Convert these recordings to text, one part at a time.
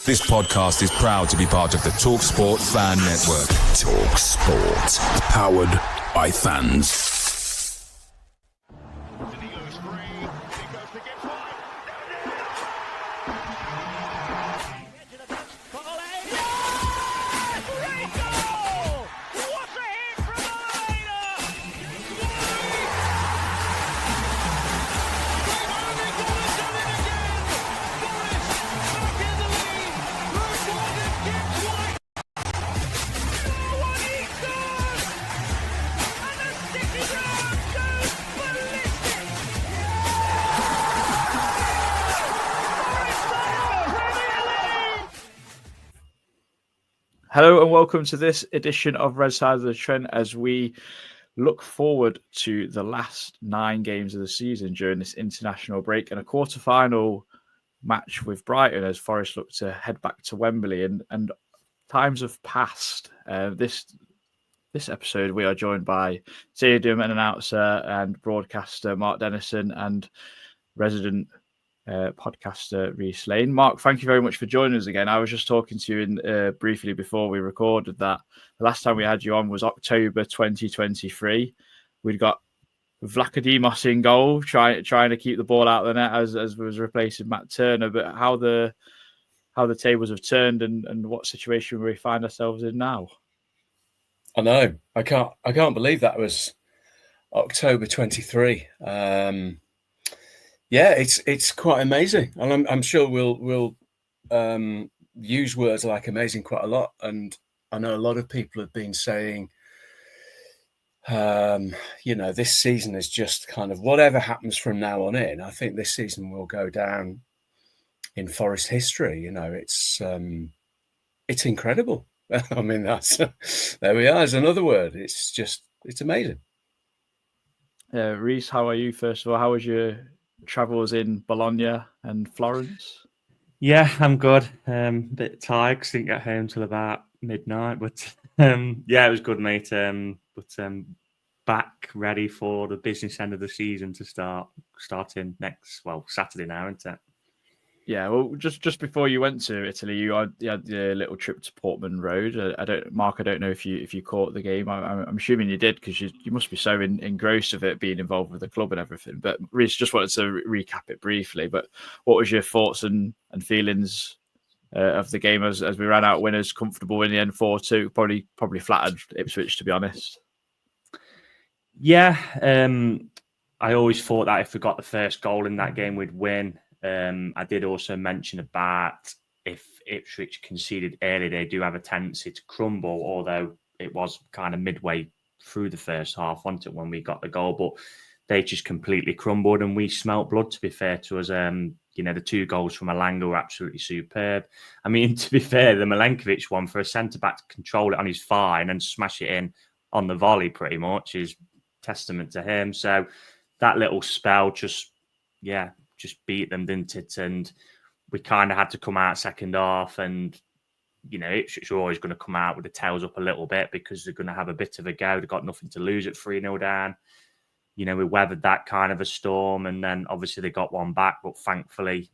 This podcast is proud to be part of the TalkSPORT Fan Network. TalkSPORT. Powered by fans. Hello and welcome to this edition of Red Side of the Trent as we look forward to the last 9 games of the season during this international break and a quarter-final match with Brighton as Forest look to head back to Wembley. And times have passed. This episode we are joined by stadium announcer and broadcaster Mark Dennison and resident podcaster Reese Lane. Mark, thank you very much for joining us again. I was just talking to you briefly before we recorded that the last time we had you on was October 2023. We'd got Vlachodimos in goal, trying to keep the ball out of the net as was replacing Matt Turner. But how the tables have turned and what situation we find ourselves in now. I know. I can't believe that was October 23. Yeah, it's quite amazing, and I'm sure we'll use words like amazing quite a lot. And I know a lot of people have been saying, this season is just kind of whatever happens from now on in. I think this season will go down in Forest history. It's incredible. I mean, there we are. Is another word. It's amazing. Reese, how are you? First of all, how was your travels in Bologna and Florence? Yeah, I'm good. Bit tired because I didn't get home till about midnight, but yeah, it was good, mate. But back ready for the business end of the season to starting Saturday now, isn't it? Yeah, well, just before you went to Italy, you had a little trip to Portman Road. I don't know if you caught the game. I'm assuming you did because you must be so engrossed with it, being involved with the club and everything. But Reece, just wanted to recap it briefly. But what was your thoughts and feelings of the game as we ran out winners, comfortable in the end 4-2? Probably flattered Ipswich, to be honest. Yeah, I always thought that if we got the first goal in that game, we'd win. I did also mention about if Ipswich conceded early, they do have a tendency to crumble, although it was kind of midway through the first half, wasn't it, when we got the goal, but they just completely crumbled and we smelt blood, to be fair to us. The 2 goals from Elanga were absolutely superb. I mean, to be fair, the Milenkovic one for a centre-back to control it on his thigh and then smash it in on the volley pretty much is testament to him. So that little spell just beat them, didn't it? And we kind of had to come out second half, and Ipswich are always going to come out with the tails up a little bit because they're going to have a bit of a go. They've got nothing to lose at 3-0 down. We weathered that kind of a storm, and then obviously they got one back, but thankfully,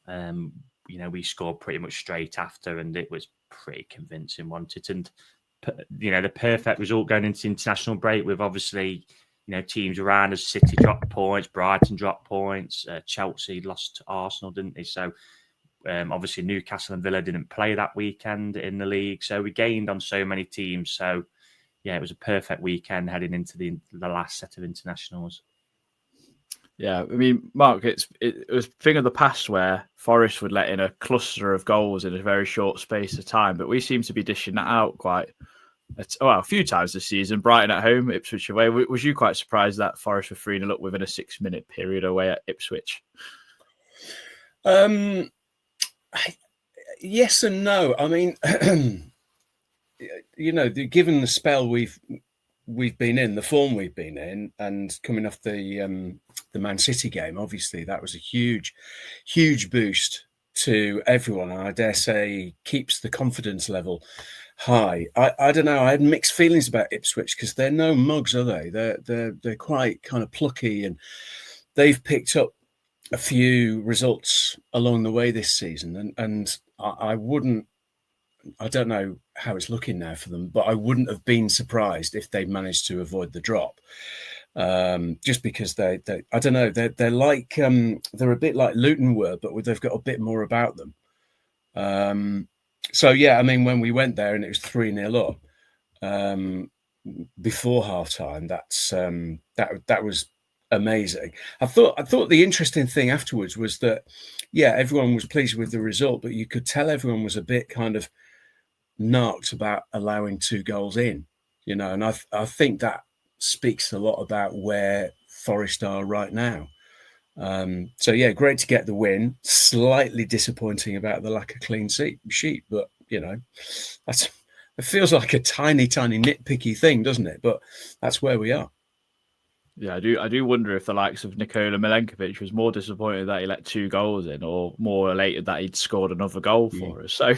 we scored pretty much straight after, and it was pretty convincing, wasn't it? And the perfect result going into the international break with obviously teams around us. City dropped points, Brighton dropped points, Chelsea lost to Arsenal, didn't they? So obviously Newcastle and Villa didn't play that weekend in the league. So we gained on so many teams. So yeah, it was a perfect weekend heading into the last set of internationals. Yeah, I mean, Mark, it was a thing of the past where Forest would let in a cluster of goals in a very short space of time, but we seem to be dishing that out a few times this season. Brighton at home, Ipswich away. Was you quite surprised that Forest were 3-0 up within a 6-minute period away at Ipswich? Yes and no. I mean, given the spell we've been in, the form we've been in, and coming off the Man City game, obviously that was a huge boost to everyone, and I dare say keeps the confidence level high. I don't know. I had mixed feelings about Ipswich because they're no mugs, are they? They're quite kind of plucky, and they've picked up a few results along the way this season, and I wouldn't. I don't know how it's looking now for them, but I wouldn't have been surprised if they managed to avoid the drop. Just because they I don't know, they're like they're a bit like Luton were, but they've got a bit more about them. So yeah, I mean, when we went there and it was 3-0 up before half time, that was amazing. I thought the interesting thing afterwards was that, yeah, everyone was pleased with the result, but you could tell everyone was a bit kind of narked about allowing 2 goals in, and I think that speaks a lot about where Forest are right now. So yeah, great to get the win. Slightly disappointing about the lack of clean sheet, but it feels like a tiny nitpicky thing, doesn't it? But that's where we are. Yeah, I do wonder if the likes of Nikola Milenkovic was more disappointed that he let 2 goals in, or more elated that he'd scored another goal for us. So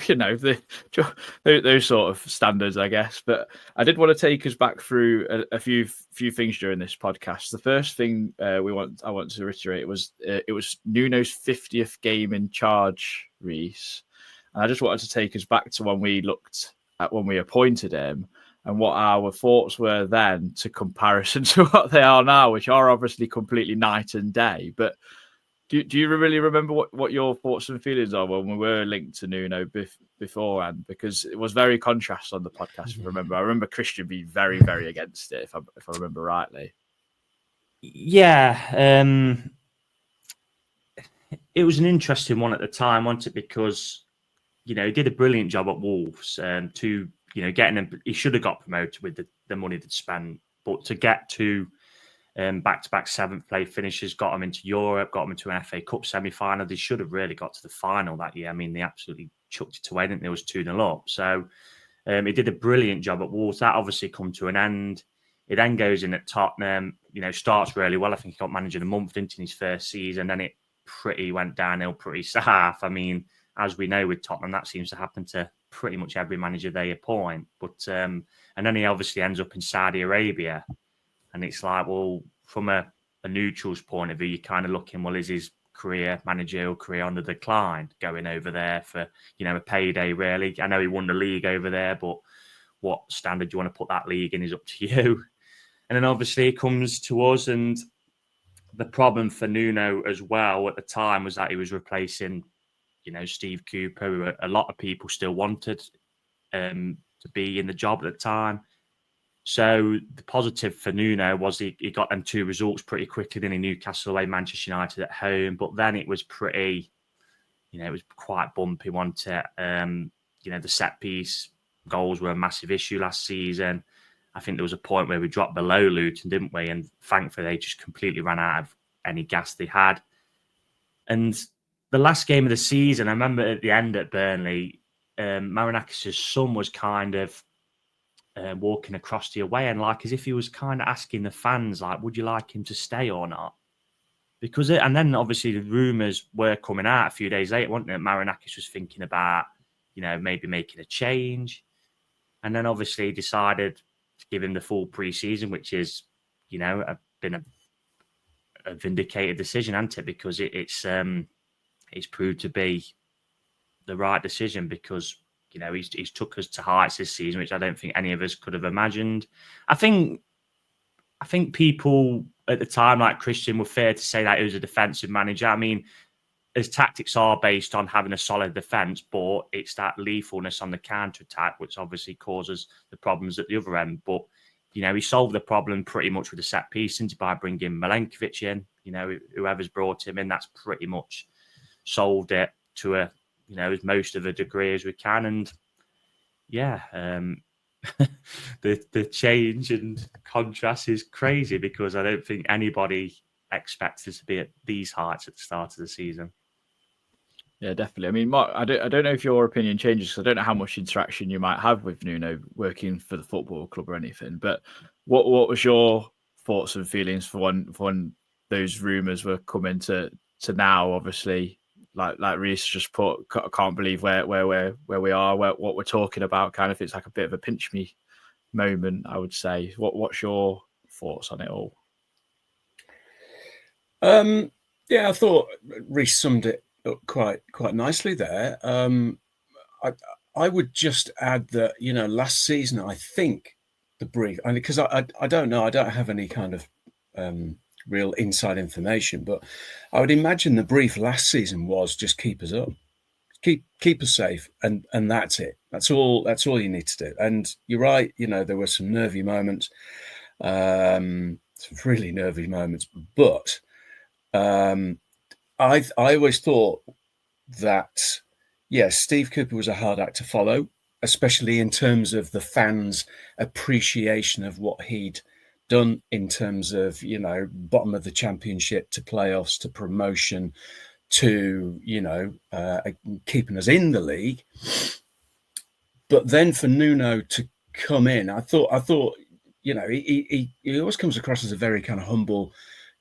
those sort of standards, I guess. But I did want to take us back through a few things during this podcast. The first thing I want to reiterate was it was Nuno's 50th game in charge, Reese, and I just wanted to take us back to when we looked at when we appointed him, and what our thoughts were then to comparison to what they are now, which are obviously completely night and day. But do you really remember what your thoughts and feelings are when we were linked to Nuno beforehand? Because it was very contrast on the podcast. I remember Christian being very, very against it, if I remember rightly. Yeah, it was an interesting one at the time, wasn't it? Because he did a brilliant job at Wolves, getting him. He should have got promoted with the money they'd spent, but to get to back-to-back 7th place finishes, got them into Europe, got them into an FA Cup semi-final. They should have really got to the final that year. I mean, they absolutely chucked it away, didn't they? It was 2-0 up. So he did a brilliant job at Wolves. That obviously come to an end. It then goes in at Tottenham, starts really well. I think he got manager of the month, didn't he, in his first season. Then it went downhill pretty south. I mean, as we know with Tottenham, that seems to happen to pretty much every manager they appoint. But and then he obviously ends up in Saudi Arabia. And it's like, well, from a neutral's point of view, you're kind of looking, well, is his managerial career on the decline going over there for, a payday, really? I know he won the league over there, but what standard do you want to put that league in is up to you. And then obviously it comes to us, and the problem for Nuno as well at the time was that he was replacing Steve Cooper, who a lot of people still wanted to be in the job at the time. So the positive for Nuno was he got them 2 results pretty quickly. Then in Newcastle away, Manchester United at home. But then it was pretty, it was quite bumpy, wasn't it? The set piece goals were a massive issue last season. I think there was a point where we dropped below Luton, didn't we? And thankfully, they just completely ran out of any gas they had. And the last game of the season, I remember at the end at Burnley, Marinakis' son was kind of walking across the away end, like as if he was kind of asking the fans, like, would you like him to stay or not? And then obviously the rumours were coming out a few days later, wasn't it? Marinakis was thinking about, maybe making a change. And then obviously he decided to give him the full pre-season, which is, been a vindicated decision, hasn't it? Because it's proved to be the right decision, because he's took us to heights this season, which I don't think any of us could have imagined. I think people at the time, like Christian, were fair to say that he was a defensive manager. I mean, his tactics are based on having a solid defence, but it's that lethalness on the counter-attack, which obviously causes the problems at the other end. But, he solved the problem pretty much with the set piece, by bringing Milenkovic in. Whoever's brought him in, that's pretty much solved it to as most of a degree as we can. And yeah, the change and contrast is crazy, because I don't think anybody expects us to be at these heights at the start of the season. Yeah, definitely. I mean, Mark, I don't know if your opinion changes, because I don't know how much interaction you might have with Nuno working for the football club or anything. But what was your thoughts and feelings for when those rumours were coming to now? Obviously, like Reese just put, I can't believe where we are, what we're talking about. Kind of, it's like a bit of a pinch me moment, I would say. What's your thoughts on it all? Yeah, I thought Reese summed it up quite nicely there. I would just add that, last season, I think the brief, because I don't know, I don't have any kind of real inside information, but I would imagine the brief last season was just keep us up, keep us safe, and that's it. That's all you need to do. And you're right, there were some nervy moments, some really nervy moments, but I always thought that, yes, Steve Cooper was a hard act to follow, especially in terms of the fans' appreciation of what he'd done in terms of, bottom of the championship to playoffs to promotion to, keeping us in the league. But then for Nuno to come in, I thought, he always comes across as a very kind of humble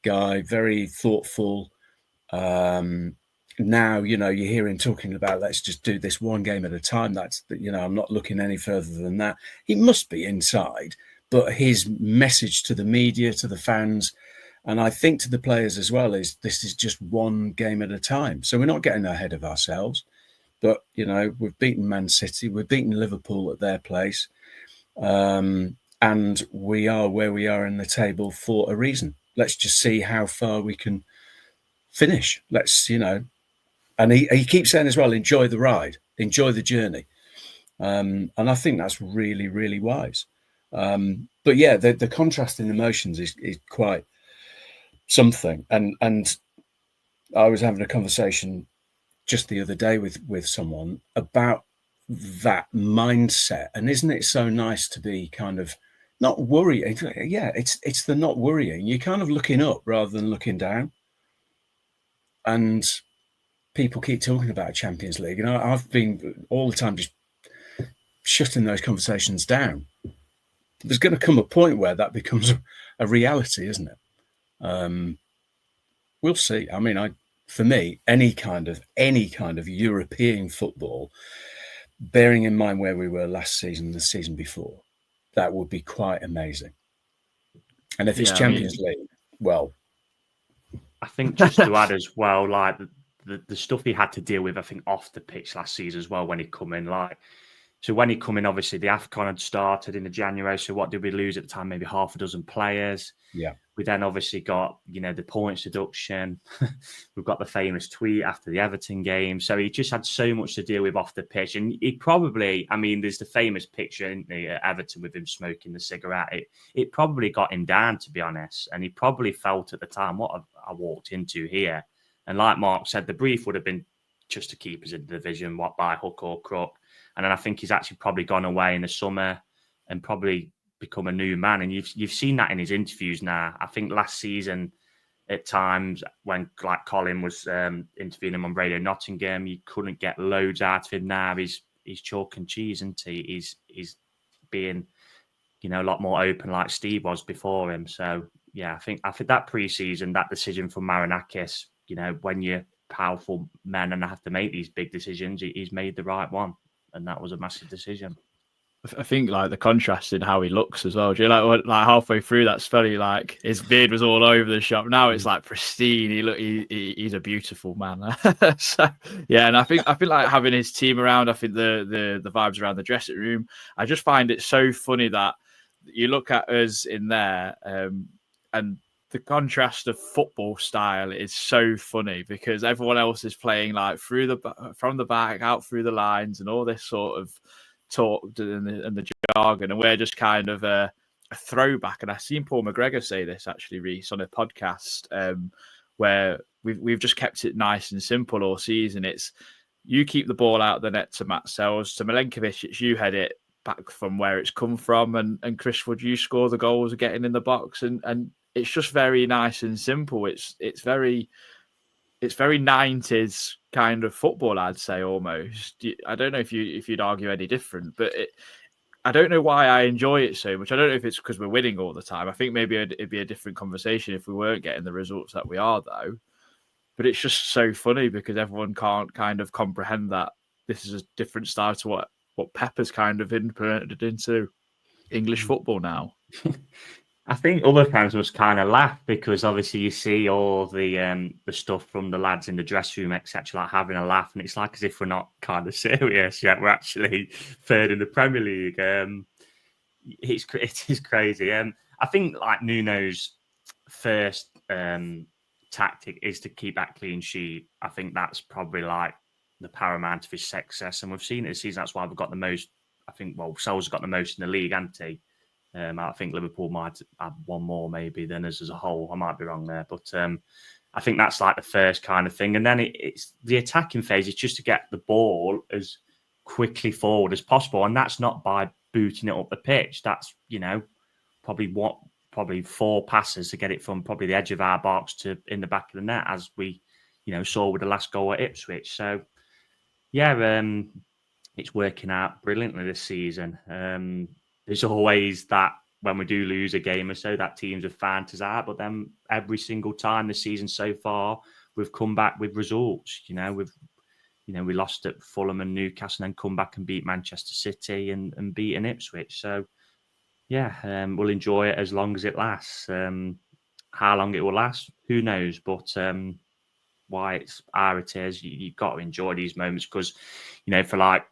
guy, very thoughtful. Now, you hear him talking about, let's just do this one game at a time. I'm not looking any further than that. He must be inside, but his message to the media, to the fans, and I think to the players as well, is this is just one game at a time. So we're not getting ahead of ourselves, but, we've beaten Man City, we've beaten Liverpool at their place. And we are where we are in the table for a reason. Let's just see how far we can finish. Let's, and he keeps saying as well, enjoy the ride, enjoy the journey. And I think that's really, really wise. But yeah, the contrast in emotions is quite something. And I was having a conversation just the other day with someone about that mindset. And isn't it so nice to be kind of not worrying? Yeah, it's the not worrying. You're kind of looking up rather than looking down. And people keep talking about Champions League, and I've been all the time just shutting those conversations down. There's going to come a point where that becomes a reality, isn't it? We'll see. I mean, for me, any kind of European football, bearing in mind where we were last season, the season before, that would be quite amazing. And if it's Champions League, well, I think just to add as well, like the stuff he had to deal with, I think, off the pitch last season as well when he come in. So when he come in, obviously the AFCON had started in the January. So what did we lose at the time? Maybe half a dozen players. Yeah. We then obviously got, the points deduction. We've got the famous tweet after the Everton game. So he just had so much to deal with off the pitch. And he probably, there's the famous picture at Everton with him smoking the cigarette. It probably got him down, to be honest. And he probably felt at the time, what I walked into here. And like Mark said, the brief would have been just to keep us in the division, what, by hook or crook. And then I think he's actually probably gone away in the summer and probably become a new man. And you've seen that in his interviews now. I think last season, at times when like Colin was interviewing him on Radio Nottingham, you couldn't get loads out of him. Now he's chalk and cheese, isn't he? He's being, a lot more open like Steve was before him. So yeah, I think that pre-season, that decision from Marinakis, when you're powerful men and have to make these big decisions, he's made the right one. And that was a massive decision. I think like the contrast in how he looks as well. Do you like halfway through that's funny? Like his beard was all over the shop. Now it's like pristine. He's a beautiful man. So yeah, and I think like having his team around. I think the vibes around the dressing room. I just find it so funny that you look at us in there, and the contrast of football style is so funny because everyone else is playing like from the back out through the lines and all this sort of talk and the jargon, and we're just kind of a throwback. And I've seen Paul McGregor say this actually, Reece, on a podcast where we've just kept it nice and simple all season. It's you keep the ball out of the net to Matt Sells, to Milenkovic, it's you head it back from where it's come from, and Chris, would you score the goals getting in the box, and it's just very nice and simple. It's very 90s kind of football, I'd say, almost. I don't know if you'd argue any different, but I don't know why I enjoy it so much. I don't know if it's because we're winning all the time. I think maybe it'd be a different conversation if we weren't getting the results that we are, though. But it's just so funny because everyone can't kind of comprehend that this is a different style to what Pep has kind of implemented into English football now. I think other fans must kind of laugh because obviously you see all the stuff from the lads in the dressing room, etc., like having a laugh, and it's like as if we're not kind of serious yet. We're actually third in the Premier League. It is crazy. I think like Nuno's first tactic is to keep that clean sheet. I think that's probably like the paramount of his success, and we've seen it this season. That's why we've got the most. I think Sol's got the most in the league, hasn't he? I think Liverpool might have one more maybe than us as a whole. I might be wrong there, but I think that's like the first kind of thing. And then it's the attacking phase. It's just to get the ball as quickly forward as possible, and that's not by booting it up the pitch. That's probably 4 passes to get it from probably the edge of our box to in the back of the net, as we saw with the last goal at Ipswich. So yeah, it's working out brilliantly this season. There's always that when we do lose a game or so, that teams have found us out. But then every single time this season so far, we've come back with results. We lost at Fulham and Newcastle, and then come back and beat Manchester City and beaten Ipswich. So yeah, we'll enjoy it as long as it lasts. How long it will last, who knows? But why it's how it is, you've got to enjoy these moments because, for like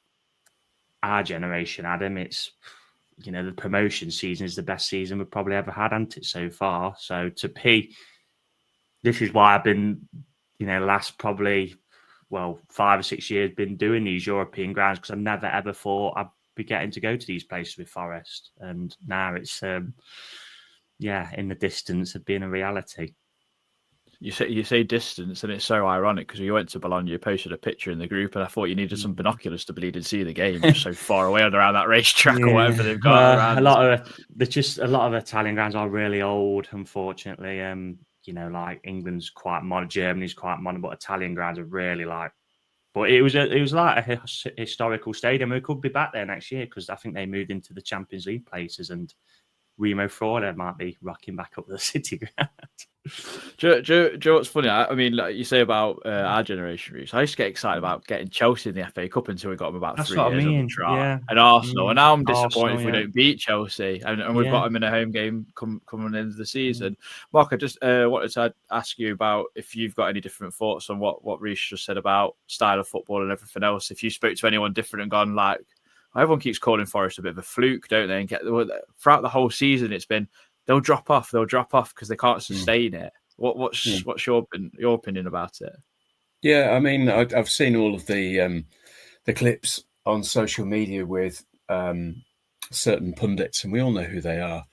our generation, Adam, it's. The promotion season is the best season we've probably ever had, hasn't it, so far? So this is why I've been, last probably, 5 or 6 years been doing these European grounds because I never ever thought I'd be getting to go to these places with Forest. And now it's, in the distance of being a reality. You say distance, and it's so ironic because we went to Bologna, you posted a picture in the group, and I thought you needed some binoculars to bleed and see the game. You're so far away around that racetrack or whatever they've got around. A lot of Italian grounds are really old, unfortunately. Like England's quite modern, Germany's quite modern, but Italian grounds are really like. But it was like a historical stadium. We could be back there next year because I think they moved into the Champions League places, and Remo Freuler might be rocking back up the City ground. Do you know what's funny? I mean, like you say about our generation, Reece, I used to get excited about getting Chelsea in the FA Cup until we got them about 3 years on the trot. Yeah. And Arsenal. And now I'm disappointed if we don't beat Chelsea. And we've got them in a home game coming into the season. Mark, I just wanted to ask you about if you've got any different thoughts on what Reece just said about style of football and everything else. If you spoke to anyone different and gone like, everyone keeps calling Forest a bit of a fluke, don't they? And throughout the whole season, it's been they'll drop off because they can't sustain it. What's your opinion about it? Yeah, I mean, I've seen all of the clips on social media with certain pundits, and we all know who they are.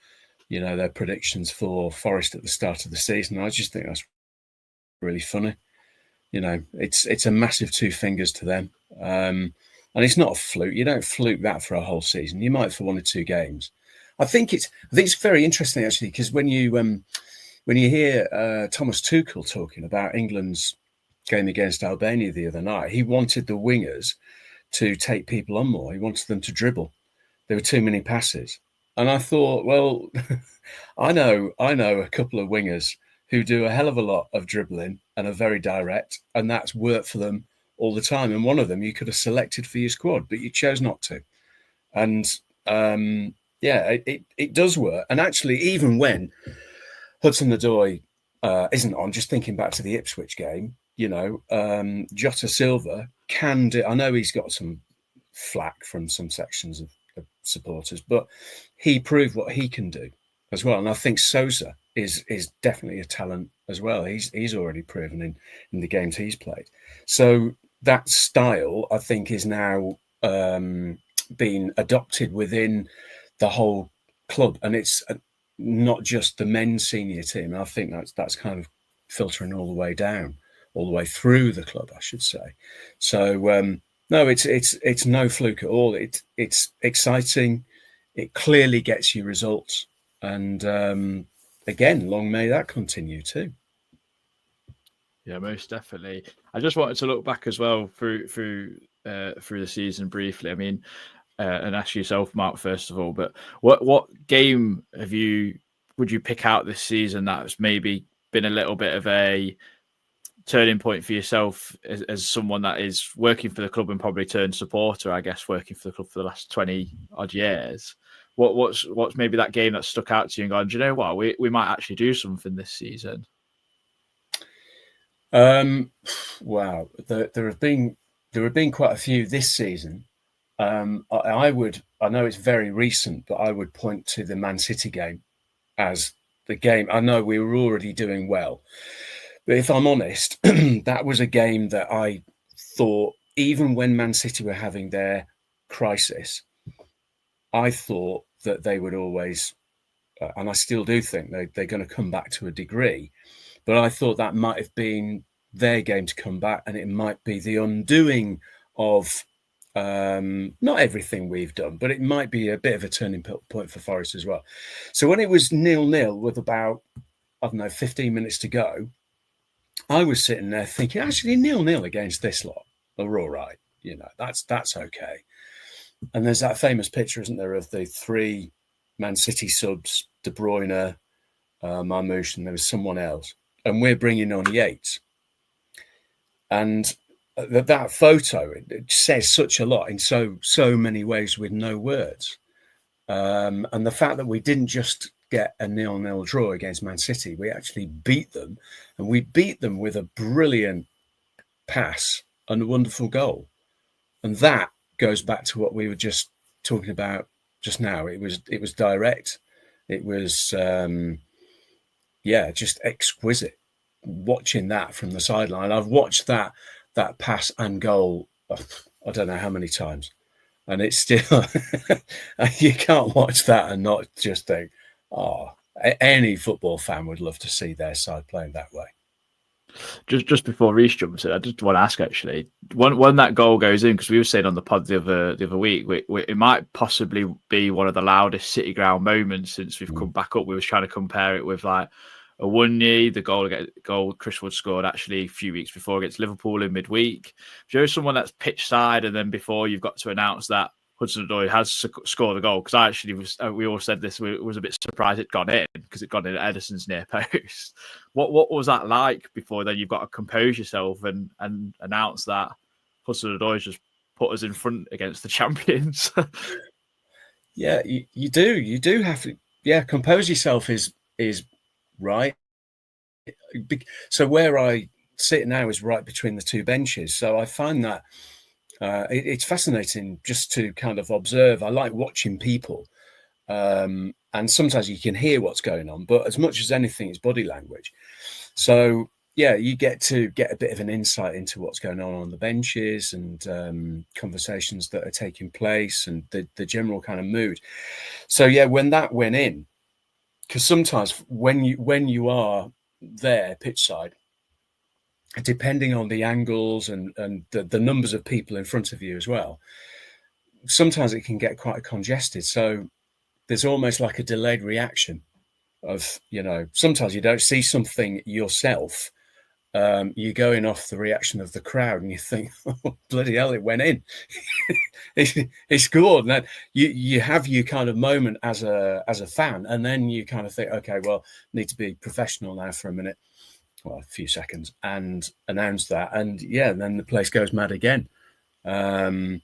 Their predictions for Forest at the start of the season. I just think that's really funny. It's a massive 2 fingers to them, and it's not a fluke. You don't fluke that for a whole season. You might for 1 or 2 games. I think it's very interesting actually because when you hear Thomas Tuchel talking about England's game against Albania the other night, he wanted the wingers to take people on more. He wanted them to dribble. There were too many passes, and I thought, well, I know a couple of wingers who do a hell of a lot of dribbling and are very direct, and that's worked for them all the time. And one of them you could have selected for your squad, but you chose not to. And it does work. And actually, even when Hudson-Odoi isn't on, just thinking back to the Ipswich game, Jota Silva can do. I know he's got some flack from some sections of supporters, but he proved what he can do as well. And I think Sosa is definitely a talent as well. He's already proven in the games he's played. So that style, I think, is now being adopted within the whole club, and it's not just the men's senior team. I think that's kind of filtering all the way down, all the way through the club, I should say. So no, it's no fluke at all. It's exciting. It clearly gets you results, and again, long may that continue too. Yeah, most definitely. I just wanted to look back as well through the season briefly. I mean, and ask yourself, Mark, first of all, but what game would you pick out this season that's maybe been a little bit of a turning point for yourself as someone that is working for the club and probably turned supporter, I guess, working for the club for the last 20 odd years? what's maybe that game that stuck out to you and gone, do you know what, we might actually do something this season? Wow, there have been quite a few this season. I know it's very recent, but I would point to the Man City game as the game. I know we were already doing well, but if I'm honest, that was a game that I thought, even when Man City were having their crisis, I thought that they would always, and I still do think they're going to come back to a degree, but I thought that might have been their game to come back, and it might be the undoing of not everything we've done, but it might be a bit of a turning point for Forest as well. So when it was 0-0 with about, 15 minutes to go, I was sitting there thinking, actually 0-0 against this lot, we're all right. That's okay. And there's that famous picture, isn't there, of the 3 Man City subs, De Bruyne, Marmoush, and there was someone else. And we're bringing on Yates. And that photo, it says such a lot in so many ways with no words. And the fact that we didn't just get a 0-0 draw against Man City, we actually beat them. And we beat them with a brilliant pass and a wonderful goal. And that goes back to what we were just talking about just now. It was direct. It was, just exquisite. Watching that from the sideline, I've watched that pass and goal, I don't know how many times, and it's still you can't watch that and not just think, oh, any football fan would love to see their side playing that way. Just before Reece jumps in, I just want to ask, actually, when that goal goes in, because we were saying on the pod the other week, it might possibly be one of the loudest City Ground moments since we've come back up. We was trying to compare it with like Awoniyi, the goal Chris Wood scored actually a few weeks before against Liverpool in midweek. Show someone that's pitch side, and then before you've got to announce that Hudson-Odoi has scored a goal, because I actually we all said this, we was a bit surprised it gone in, because it got in at Edison's near post. What was that like before then? You've got to compose yourself and announce that Hudson-Odoi just put us in front against the champions. Yeah, you do have to. Yeah, compose yourself is right. So where I sit now is right between the 2 benches. So I find that it's fascinating just to kind of observe. I like watching people, and sometimes you can hear what's going on, but as much as anything, it's body language. So yeah, you get to get a bit of an insight into what's going on the benches, and conversations that are taking place, and the general kind of mood. So yeah, when that went in, because sometimes when you are there pitch side, depending on the angles and the numbers of people in front of you as well, sometimes it can get quite congested. So there's almost like a delayed reaction of, sometimes you don't see something yourself. You're going off the reaction of the crowd, and you think, oh, bloody hell, it went in. It scored. And then you have your kind of moment as a fan, and then you kind of think, okay, well, need to be professional now for a minute, well, a few seconds, and announce that. And yeah, then the place goes mad again. And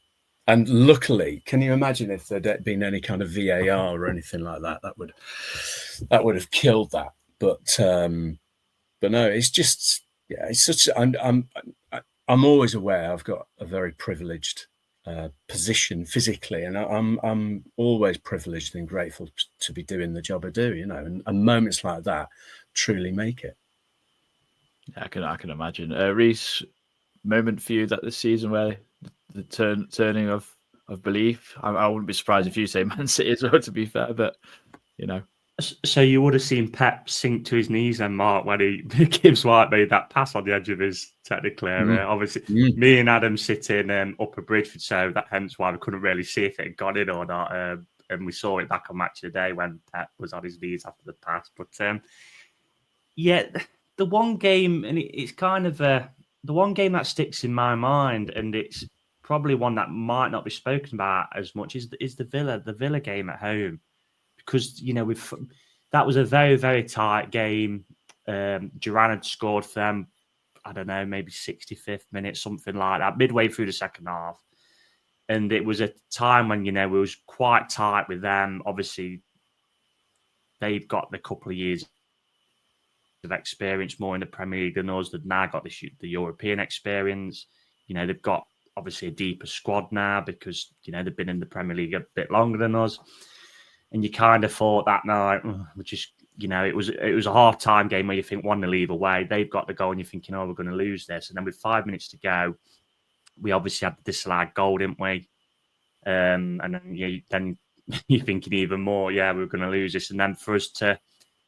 luckily, can you imagine if there'd been any kind of VAR or anything like that? That would have killed that. But no, it's just, yeah, it's such. I'm always aware I've got a very privileged position physically, and I'm always privileged and grateful to be doing the job I do. And moments like that truly make it. Yeah, I can imagine. Reece, moment for you that this season where the turning of belief. I wouldn't be surprised if you say Man City as well, to be fair, but So you would have seen Pep sink to his knees and Mark when he Gibbs White made that pass on the edge of his technical area. Obviously, me and Adam sitting up at Bridgeford, so that hence why we couldn't really see if it had gone in or not. And we saw it back on Match of the Day when Pep was on his knees after the pass. But yeah, the one game, and it's kind of the one game that sticks in my mind, and it's probably one that might not be spoken about as much, is the Villa game at home. Because, that was a very, very tight game. Duran had scored for them, I don't know, maybe 65th minute, something like that, midway through the second half. And it was a time when, we was quite tight with them. Obviously, they've got the couple of years of experience more in the Premier League than us. They've now got the European experience. They've got obviously a deeper squad now because, they've been in the Premier League a bit longer than us. And you kind of thought that night, which is, it was a half-time game where you think 1-0 either way. They've got the goal and you're thinking, we're going to lose this. And then with 5 minutes to go, we obviously had the disallowed goal, didn't we? And then you're thinking even more, we're going to lose this. And then for us to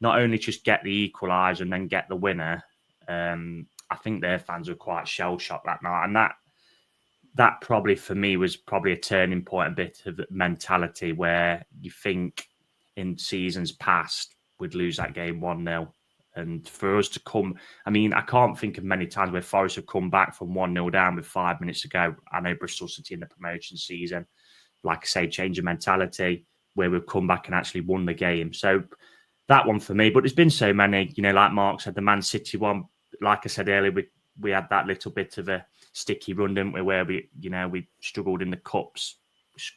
not only just get the equaliser and then get the winner, I think their fans were quite shell-shocked that night. And that probably for me was probably a turning point, a bit of mentality where you think in seasons past we'd lose that game 1-0. And for us to come, I can't think of many times where Forest have come back from 1-0 down with 5 minutes to go. I know Bristol City in the promotion season, like I say, change of mentality, where we've come back and actually won the game. So that one for me, but there's been so many, like Mark said, the Man City one, like I said earlier, we had that little bit of a sticky run, didn't we, where we struggled in the cups,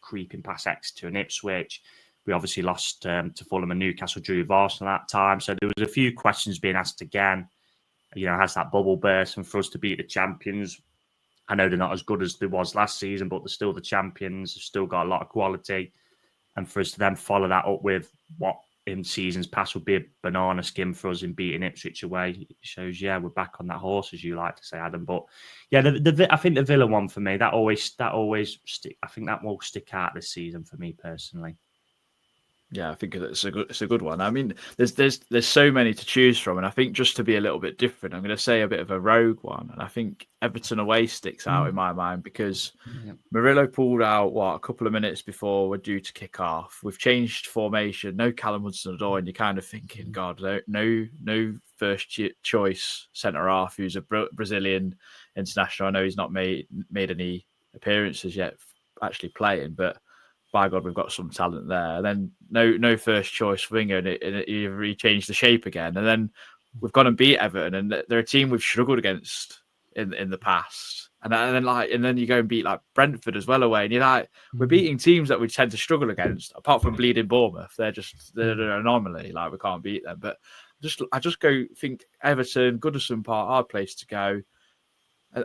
creeping past Exeter and Ipswich. We obviously lost to Fulham and Newcastle, drew with Arsenal at that time. So there was a few questions being asked again. Has that bubble burst? And for us to beat the champions, I know they're not as good as they was last season, but they're still the champions. They've still got a lot of quality. And for us to then follow that up with what in seasons past would be a banana skin for us in beating Ipswich away, it shows, we're back on that horse, as you like to say, Adam. But I think the Villa one for me, that always stick. I think that will stick out this season for me personally. Yeah, I think it's a good one. There's so many to choose from, and I think just to be a little bit different, I'm going to say a bit of a rogue one, and I think Everton away sticks out in my mind because Murillo pulled out a couple of minutes before we're due to kick off. We've changed formation, no Callum Hudson-Odoi, and you're kind of thinking, God, no first choice centre half who's a Brazilian international. I know he's not made any appearances yet, actually playing, but by God, we've got some talent there. And then no first choice winger, and he changed the shape again. And then we've gone and beat Everton, and they're a team we've struggled against in the past. And then you go and beat like Brentford as well away, and you're like, we're beating teams that we tend to struggle against. Apart from bleeding Bournemouth, they're an anomaly. Like we can't beat them. But I just think Everton, Goodison Park, hard place to go.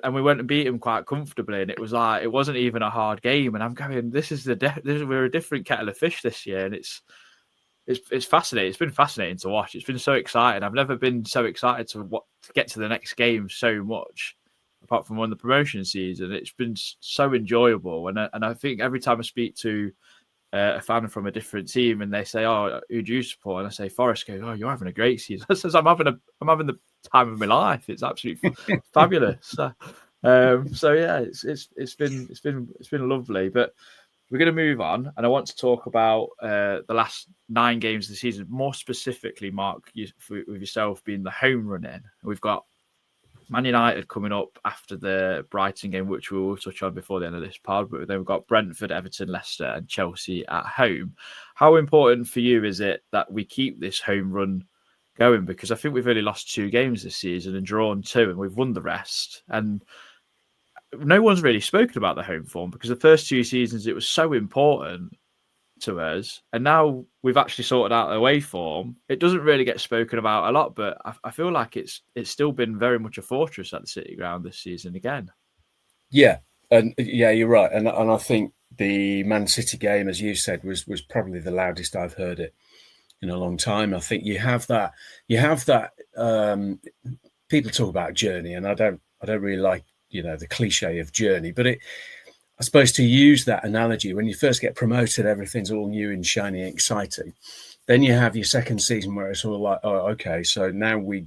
And we went and beat him quite comfortably, and it was like it wasn't even a hard game. And I'm going, we're a different kettle of fish this year, and it's fascinating. It's been fascinating to watch. It's been so exciting. I've never been so excited to get to the next game so much, apart from when the promotion season. It's been so enjoyable, and I think every time I speak to a fan from a different team, and they say, who do you support? And I say Forest. Goes, you're having a great season. I says, I'm having the time of my life. It's absolutely fabulous. It's been lovely. But we're going to move on, and I want to talk about the last 9 games of the season, more specifically, Mark, with yourself being the home run in. We've got Man United coming up after the Brighton game, which we will touch on before the end of this pod. But then we've got Brentford, Everton, Leicester, and Chelsea at home. How important for you is it that we keep this home run going? Because I think we've only lost 2 games this season and drawn 2, and we've won the rest. And no one's really spoken about the home form because the first 2 seasons it was so important to us, and now we've actually sorted out the away form. It doesn't really get spoken about a lot, but I feel like it's still been very much a fortress at the City Ground this season again. Yeah, and you're right, and I think the Man City game, as you said, was probably the loudest I've heard it in a long time. I think you have that. People talk about journey, and I don't really like the cliche of journey, but I suppose to use that analogy, when you first get promoted, everything's all new and shiny and exciting. Then you have your second season where it's all like, okay, so now we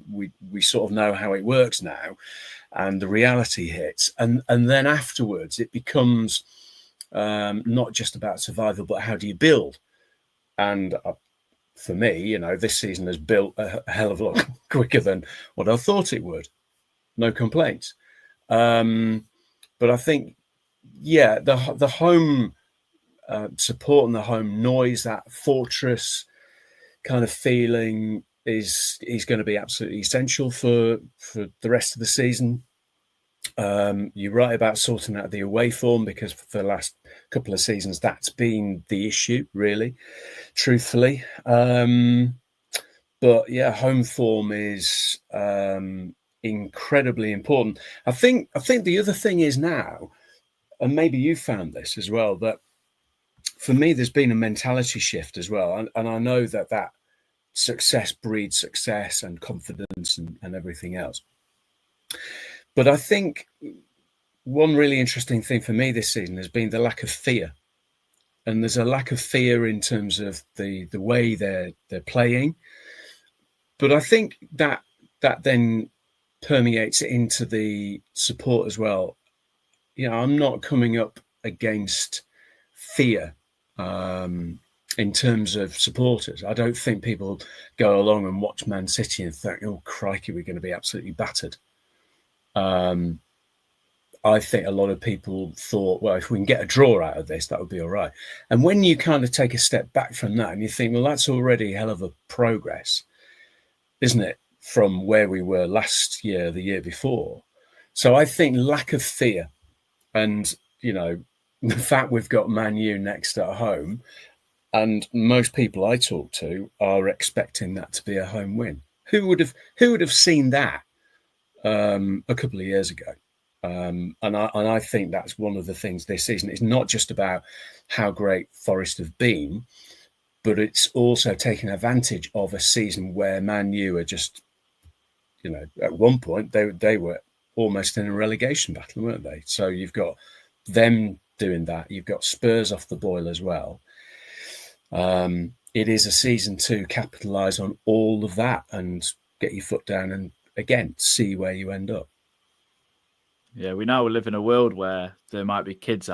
sort of know how it works now, and the reality hits. And then afterwards, it becomes not just about survival, but how do you build? And for me, this season has built a hell of a lot quicker than what I thought it would. No complaints. But I think, the home support and the home noise, that fortress kind of feeling is going to be absolutely essential for the rest of the season. You're right about sorting out the away form, because for the last couple of seasons, that's been the issue, really, truthfully. But yeah, home form is incredibly important. I think the other thing is now, and maybe you found this as well, that for me, there's been a mentality shift as well. And I know that success breeds success and confidence and everything else. But I think one really interesting thing for me this season has been the lack of fear. And there's a lack of fear in terms of the way they're playing. But I think that then permeates into the support as well. I'm not coming up against fear in terms of supporters. I don't think people go along and watch Man City and think, oh, crikey, we're going to be absolutely battered. I think a lot of people thought, well, if we can get a draw out of this, that would be all right. And when you kind of take a step back from that and you think, well, that's already a hell of a progress, isn't it, from where we were last year, the year before. So I think lack of fear and, the fact we've got Man U next at home, and most people I talk to are expecting that to be a home win. Who would have seen that a couple of years ago? And I think that's one of the things this season. It's not just about how great Forest have been, but it's also taking advantage of a season where Man U are just, at one point they were almost in a relegation battle, weren't they? So you've got them doing that. You've got Spurs off the boil as well. It is a season to capitalise on all of that and get your foot down and, again, see where you end up. Yeah, we now live in a world where there might be kids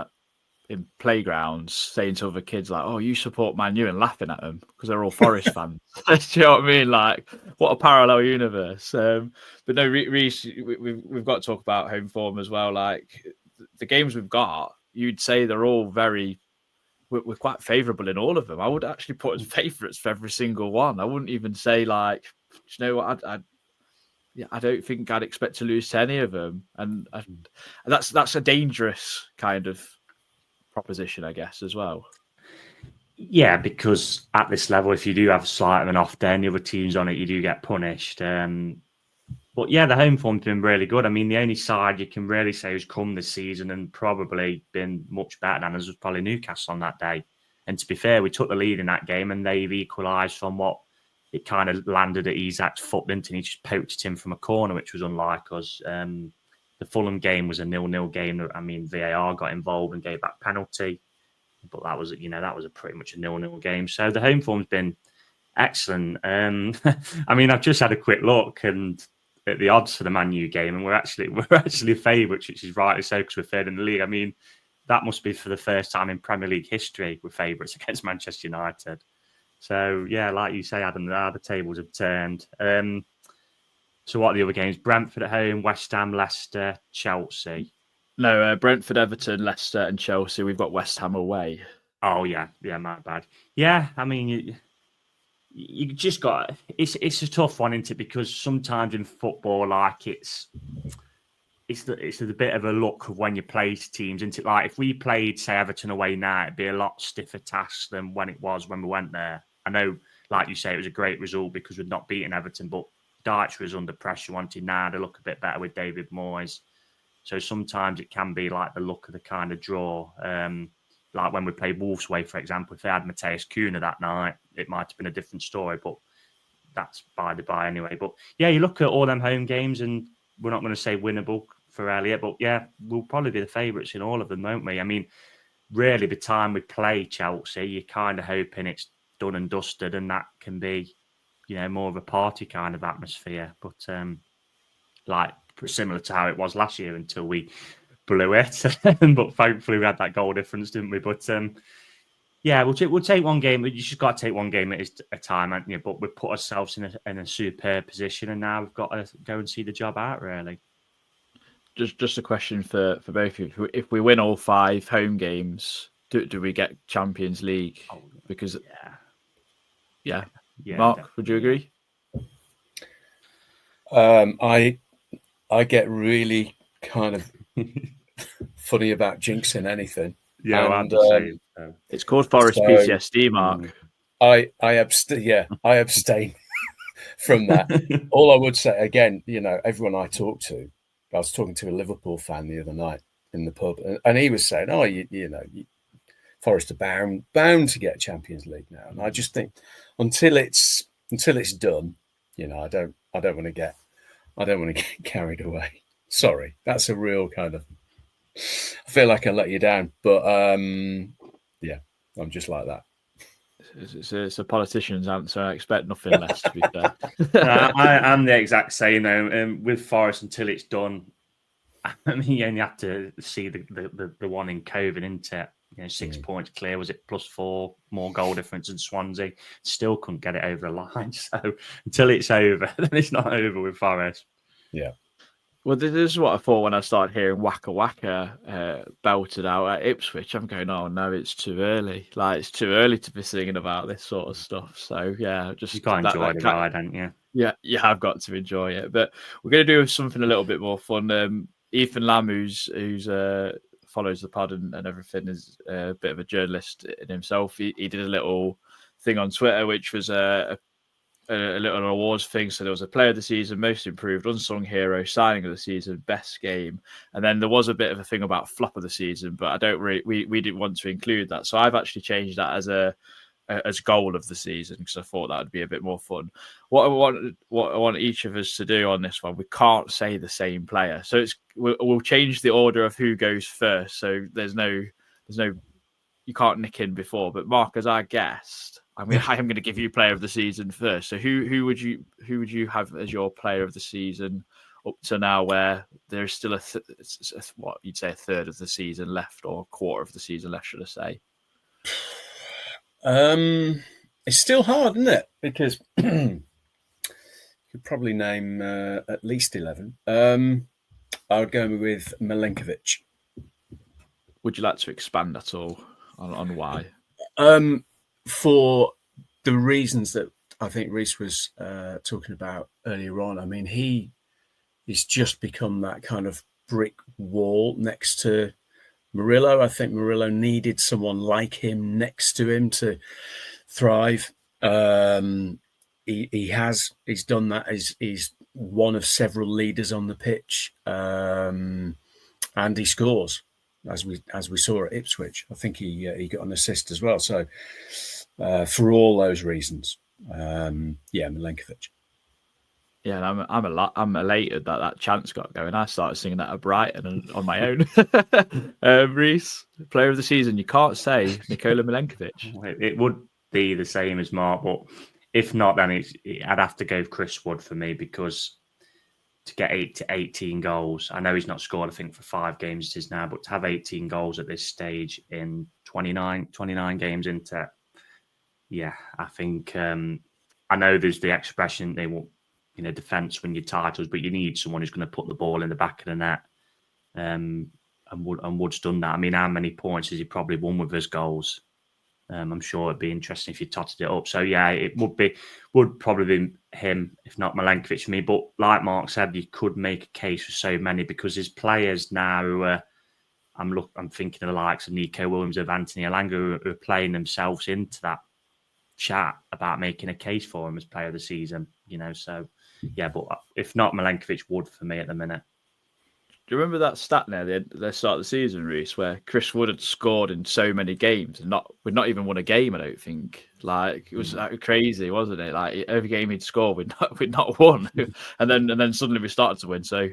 in playgrounds saying to other kids like, "Oh, you support Man U," and laughing at them because they're all Forest fans. Do you know what I mean? Like, what a parallel universe. But no, Reece, we've got to talk about home form as well. Like the games we've got, you'd say they're all we're quite favourable in all of them. I would actually put as favourites for every single one. I wouldn't even say like, you know what, I don't think I'd expect to lose to any of them, and that's a dangerous kind of proposition, I guess, as well. Yeah, because at this level, if you do have a slight of an off day and the other teams on it, you do get punished. But yeah, the home form's been really good. I mean, the only side you can really say who's come this season and probably been much better than us was probably Newcastle on that day. And to be fair, we took the lead in that game and they've equalised from what it kind of landed at Isak's foot, didn't it? And he just poached him from a corner, which was unlike us. The Fulham game was a 0-0 game. I mean, VAR got involved and gave back penalty. But that was a pretty much a 0-0 game. So the home form's been excellent. I mean, I've just had a quick look and at the odds for the Man U game, and we're actually favourites, which is rightly so because we're third in the league. I mean, that must be for the first time in Premier League history we're favourites against Manchester United. So yeah, like you say, Adam, the tables have turned. So what are the other games? Brentford at home, West Ham, Leicester, Chelsea. No, Brentford, Everton, Leicester, and Chelsea. We've got West Ham away. Oh yeah, my bad. Yeah, I mean, you just got it's a tough one, isn't it? Because sometimes in football, like it's a bit of a luck of when you play teams, isn't it? Like if we played, say, Everton away now, it'd be a lot stiffer task than when it was when we went there. I know, like you say, it was a great result because we'd not beaten Everton, but Dyche was under pressure, wanted now to look a bit better with David Moyes. So sometimes it can be like the luck of the kind of draw. Like when we played Wolves away, for example, if they had Matthias Cunha that night, it might have been a different story, but that's by the by anyway. But yeah, you look at all them home games and we're not going to say winnable for Elliot, but yeah, we'll probably be the favourites in all of them, won't we? I mean, really, by the time we play Chelsea, you're kind of hoping it's done and dusted and that can be, more of a party kind of atmosphere. But like similar to how it was last year until we blew it. But thankfully we had that goal difference, didn't we? But yeah, we'll take one game. You just got to take one game at a time, haven't you? But we've put ourselves in a superb position, and now we've got to go and see the job out, really. Just a question for both of you. If we win all 5 home games, do we get Champions League? Because yeah. Mark, definitely. Would you agree? I get really kind of funny about jinxing anything. Yeah, And, I'm the same. It's called Forest so, PTSD, Mark. I abstain from that. All I would say, again, everyone I talk to, I was talking to a Liverpool fan the other night in the pub, and he was saying, "Oh, Forest are bound to get Champions League now." And I just think until it's done, I don't want to get carried away. Sorry, that's a real kind of. I feel like I let you down, but yeah, I'm just like that. It's a politician's answer. I expect nothing less, to be fair. I'm the exact same though. With Forest, until it's done, I mean, you only have to see the one in COVID, isn't it? 6 points clear. Was it +4 more goal difference than Swansea? Still couldn't get it over the line. So until it's over, then it's not over with Forest. Yeah. Well, this is what I thought when I started hearing Waka Waka belted out at Ipswich. I'm going, oh no, it's too early. Like, it's too early to be singing about this sort of stuff. So yeah, just you can't enjoy the ride, haven't you? Yeah, you have got to enjoy it. But we're going to do something a little bit more fun. Ethan Lamb, who's follows the pod and everything, is a bit of a journalist in himself. He did a little thing on Twitter, which was a little awards thing. So there was a player of the season, most improved, unsung hero, signing of the season, best game, and then there was a bit of a thing about flop of the season. But I don't we didn't want to include that, so I've actually changed that as goal of the season because I thought that would be a bit more fun. What I want each of us to do on this one, we can't say the same player, so we'll change the order of who goes first. So there's no you can't nick in before. But Mark, as our guest, I am going to give you player of the season first. So who would you have as your player of the season up to now, where there's still what you'd say a third of the season left, or a quarter of the season left, should I say? It's still hard, isn't it? Because you could probably name at least 11. I would go with Milenkovic. Would you like to expand at all on why? For the reasons that I think Reese was talking about earlier on. I mean, he's just become that kind of brick wall next to Murillo. I think Murillo needed someone like him next to him to thrive. He's done that. He's one of several leaders on the pitch, and he scores as we saw at Ipswich. I think he got an assist as well. So for all those reasons, Milenkovic. Yeah, and I'm elated that chance got going. I started singing that at Brighton and on my own. Reese, player of the season, you can't say Nikola Milenkovic. It would be the same as Mark, but if not, then I'd have to go with Chris Wood for me, because to get 18 goals, I know he's not scored, I think, for 5 games it is now, but to have 18 goals at this stage in 29 games into, I think, I know there's the expression they will, defence win your titles, but you need someone who's going to put the ball in the back of the net. And Wood's done that. I mean, how many points has he probably won with his goals? I'm sure it'd be interesting if you totted it up. So it would probably be him, if not Milenkovic for me. But like Mark said, you could make a case for so many, because his players now, I'm thinking of the likes of Nico Williams, of Anthony Elanga, who are playing themselves into that chat about making a case for him as player of the season. So but if not, Milenkovic would for me at the minute. Do you remember that stat near the start of the season, Reese, where Chris Wood had scored in so many games and we'd not even won a game? I don't think. Like, it was crazy, wasn't it? Like, every game he'd scored, we'd not won, and then suddenly we started to win. So,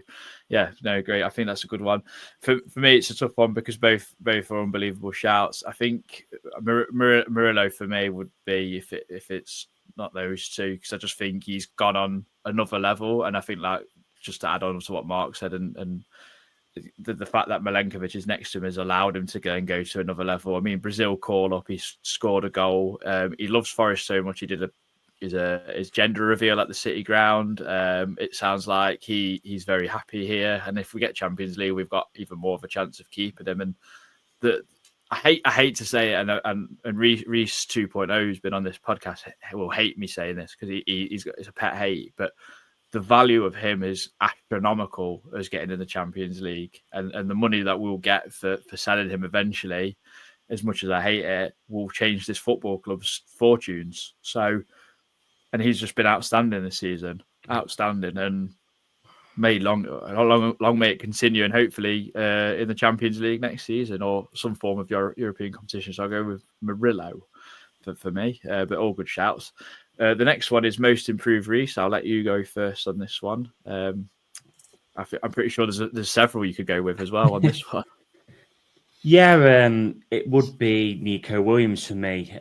great. I think that's a good one. For me, it's a tough one because both are unbelievable shouts. I think Murillo for me would be if it's not those two, because I just think he's gone on another level, and I think, like, just to add on to what Mark said, and the fact that Milenkovic is next to him has allowed him to go to another level. I mean, Brazil call up, he scored a goal. He loves Forest so much, he did his gender reveal at the City Ground. It sounds like he's very happy here, and if we get Champions League, we've got even more of a chance of keeping him. And I hate to say it, and Reese 2.0, who's been on this podcast, will hate me saying this because it's a pet hate, but the value of him is astronomical as getting in the Champions League, and the money that we'll get for selling him eventually, as much as I hate it, will change this football club's fortunes. So, and he's just been outstanding this season, outstanding, and may long may it continue, and hopefully in the Champions League next season or some form of European competition. So I'll go with Murillo for me, but all good shouts. The next one is most improved Reece. I'll let you go first on this one. I'm pretty sure there's several you could go with as well on this one. Yeah, it would be Nico Williams for me,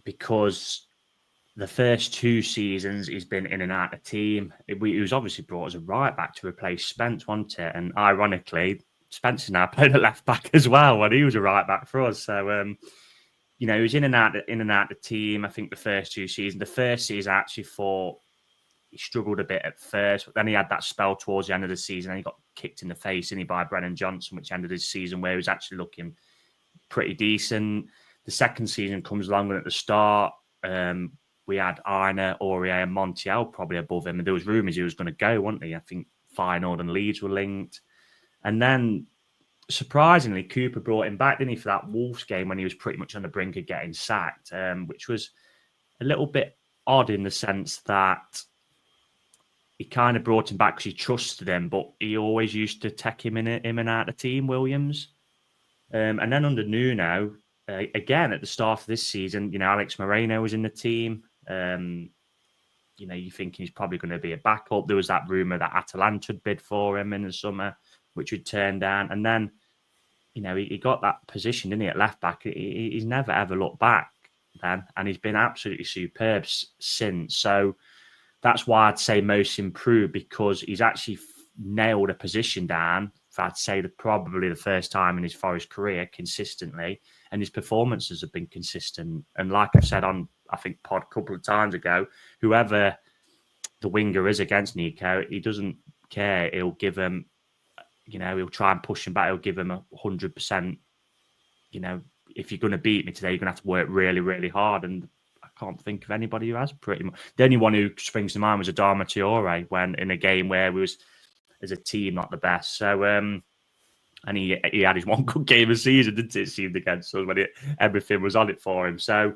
because the first 2 seasons he's been in and out of the team. He was obviously brought as a right back to replace Spence, wasn't it? And ironically, Spencer now played at left back as well when he was a right back for us. So, he was in and out of the team. I think the first 2 seasons. The first season, I actually thought he struggled a bit at first, but then he had that spell towards the end of the season, and he got kicked in the face, didn't he, by Brennan Johnson, which ended his season where he was actually looking pretty decent. The second season comes along, and at the start, we had Arna, Aurier, and Montiel probably above him, and there was rumours he was going to go, wasn't he? I think Feyenoord and Leeds were linked, and then surprisingly, Cooper brought him back, didn't he, for that Wolves game when he was pretty much on the brink of getting sacked, which was a little bit odd in the sense that he kind of brought him back because he trusted him, but he always used to take him in and out of the team, Williams. And then under Nuno, again, at the start of this season, Alex Moreno was in the team. You're thinking he's probably going to be a backup. There was that rumour that Atalanta had bid for him in the summer, which would turn down. And then, he got that position, didn't he, at left back. He's never, ever looked back then. And he's been absolutely superb since. So that's why I'd say most improved, because he's actually nailed a position down, I'd say probably the first time in his Forest career consistently. And his performances have been consistent. And like I've said on, I think, pod a couple of times ago, whoever the winger is against Nico, he doesn't care. He'll give him, he'll try and push him back. He'll give him 100%. If you're going to beat me today, you're going to have to work really, really hard. And I can't think of anybody who has, pretty much. The only one who springs to mind was Adama Traore when in a game where we was, as a team, not the best. So, and he had his one good game of the season, didn't it? It seemed against us when everything was on it for him. So,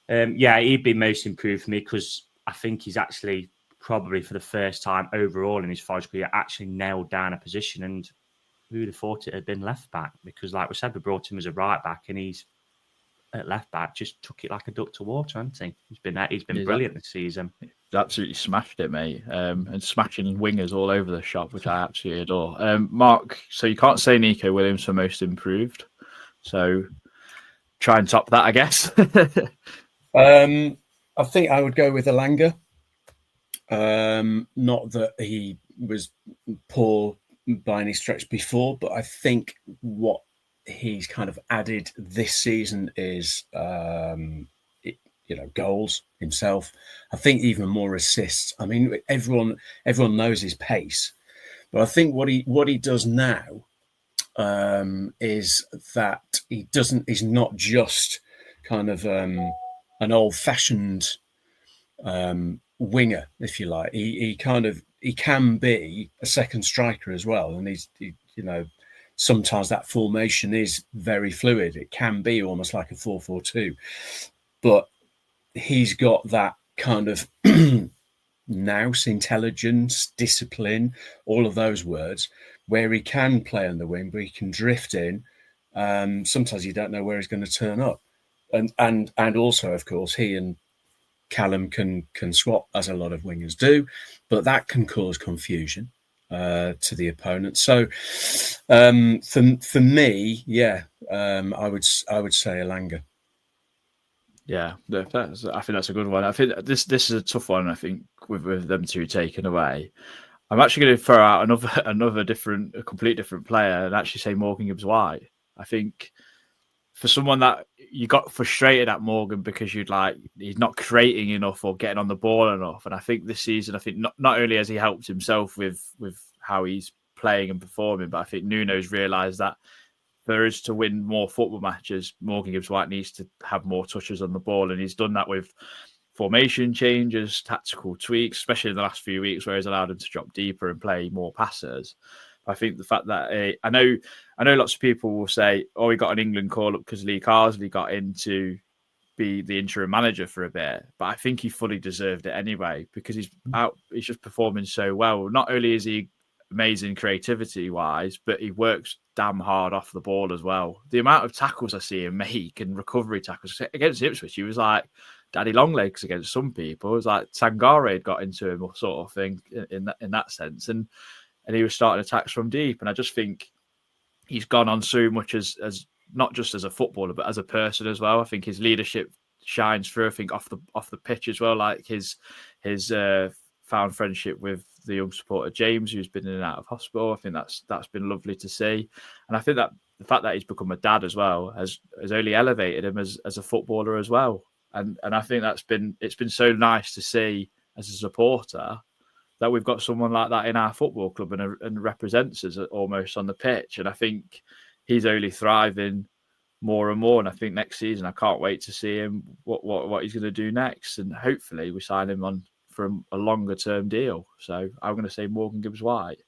he'd be most improved for me, because I think he's actually probably for the first time overall in his Forest career actually nailed down a position. And who'd have thought it had been left back? Because, like we said, we brought him as a right back, and he's at left back just took it like a duck to water, hasn't he? He's been brilliant this season. He's absolutely smashed it, mate. And smashing wingers all over the shop, which I absolutely adore. Mark, so you can't say Nico Williams for most improved. So try and top that, I guess. I think I would go with Elanga. Not that he was poor by any stretch before, but I think what he's kind of added this season is, goals himself. I think even more assists. I mean, everyone knows his pace, but I think what he does now is that he's not just kind of an old-fashioned winger, if you like. He can be a second striker as well, and sometimes that formation is very fluid. It can be almost like a 4-4-2, but he's got that kind of nous, intelligence, discipline, all of those words, where he can play on the wing, but he can drift in. Sometimes you don't know where he's going to turn up, and also, of course, he and Callum can swap, as a lot of wingers do, but that can cause confusion to the opponent. So for me, I would say Elanga. Yeah, I think that's a good one. I think this is a tough one. I think with them two taken away, I'm actually going to throw out a complete different player, and actually say Morgan Gibbs-White. I think for someone that you got frustrated at Morgan because he's not creating enough or getting on the ball enough, and I think this season, not only has he helped himself with how he's playing and performing, but I think Nuno's realised that for us to win more football matches, Morgan Gibbs-White needs to have more touches on the ball, and he's done that with formation changes, tactical tweaks, especially in the last few weeks where he's allowed him to drop deeper and play more passes. I think the fact that I know lots of people will say, "Oh, he got an England call up because Lee Carsley got in to be the interim manager for a bit," but I think he fully deserved it anyway because he's just performing so well. Not only is he amazing creativity wise, but he works damn hard off the ball as well. The amount of tackles I see him make and recovery tackles against Ipswich, he was like daddy long legs against some people. It was like Sangare had got into him, or sort of thing in that sense, and he was starting attacks from deep. And I just think he's gone on so much as not just as a footballer, but as a person as well. I think his leadership shines through. I think off the pitch as well, like his found friendship with the young supporter James, who's been in and out of hospital. I think that's been lovely to see, and I think that the fact that he's become a dad as well has only elevated him as a footballer as well. And I think it's been so nice to see as a supporter that we've got someone like that in our football club and represents us almost on the pitch. And I think he's only thriving more and more. And I think next season, I can't wait to see him, what he's going to do next. And hopefully we sign him on for a longer term deal. So I'm going to say Morgan Gibbs-White.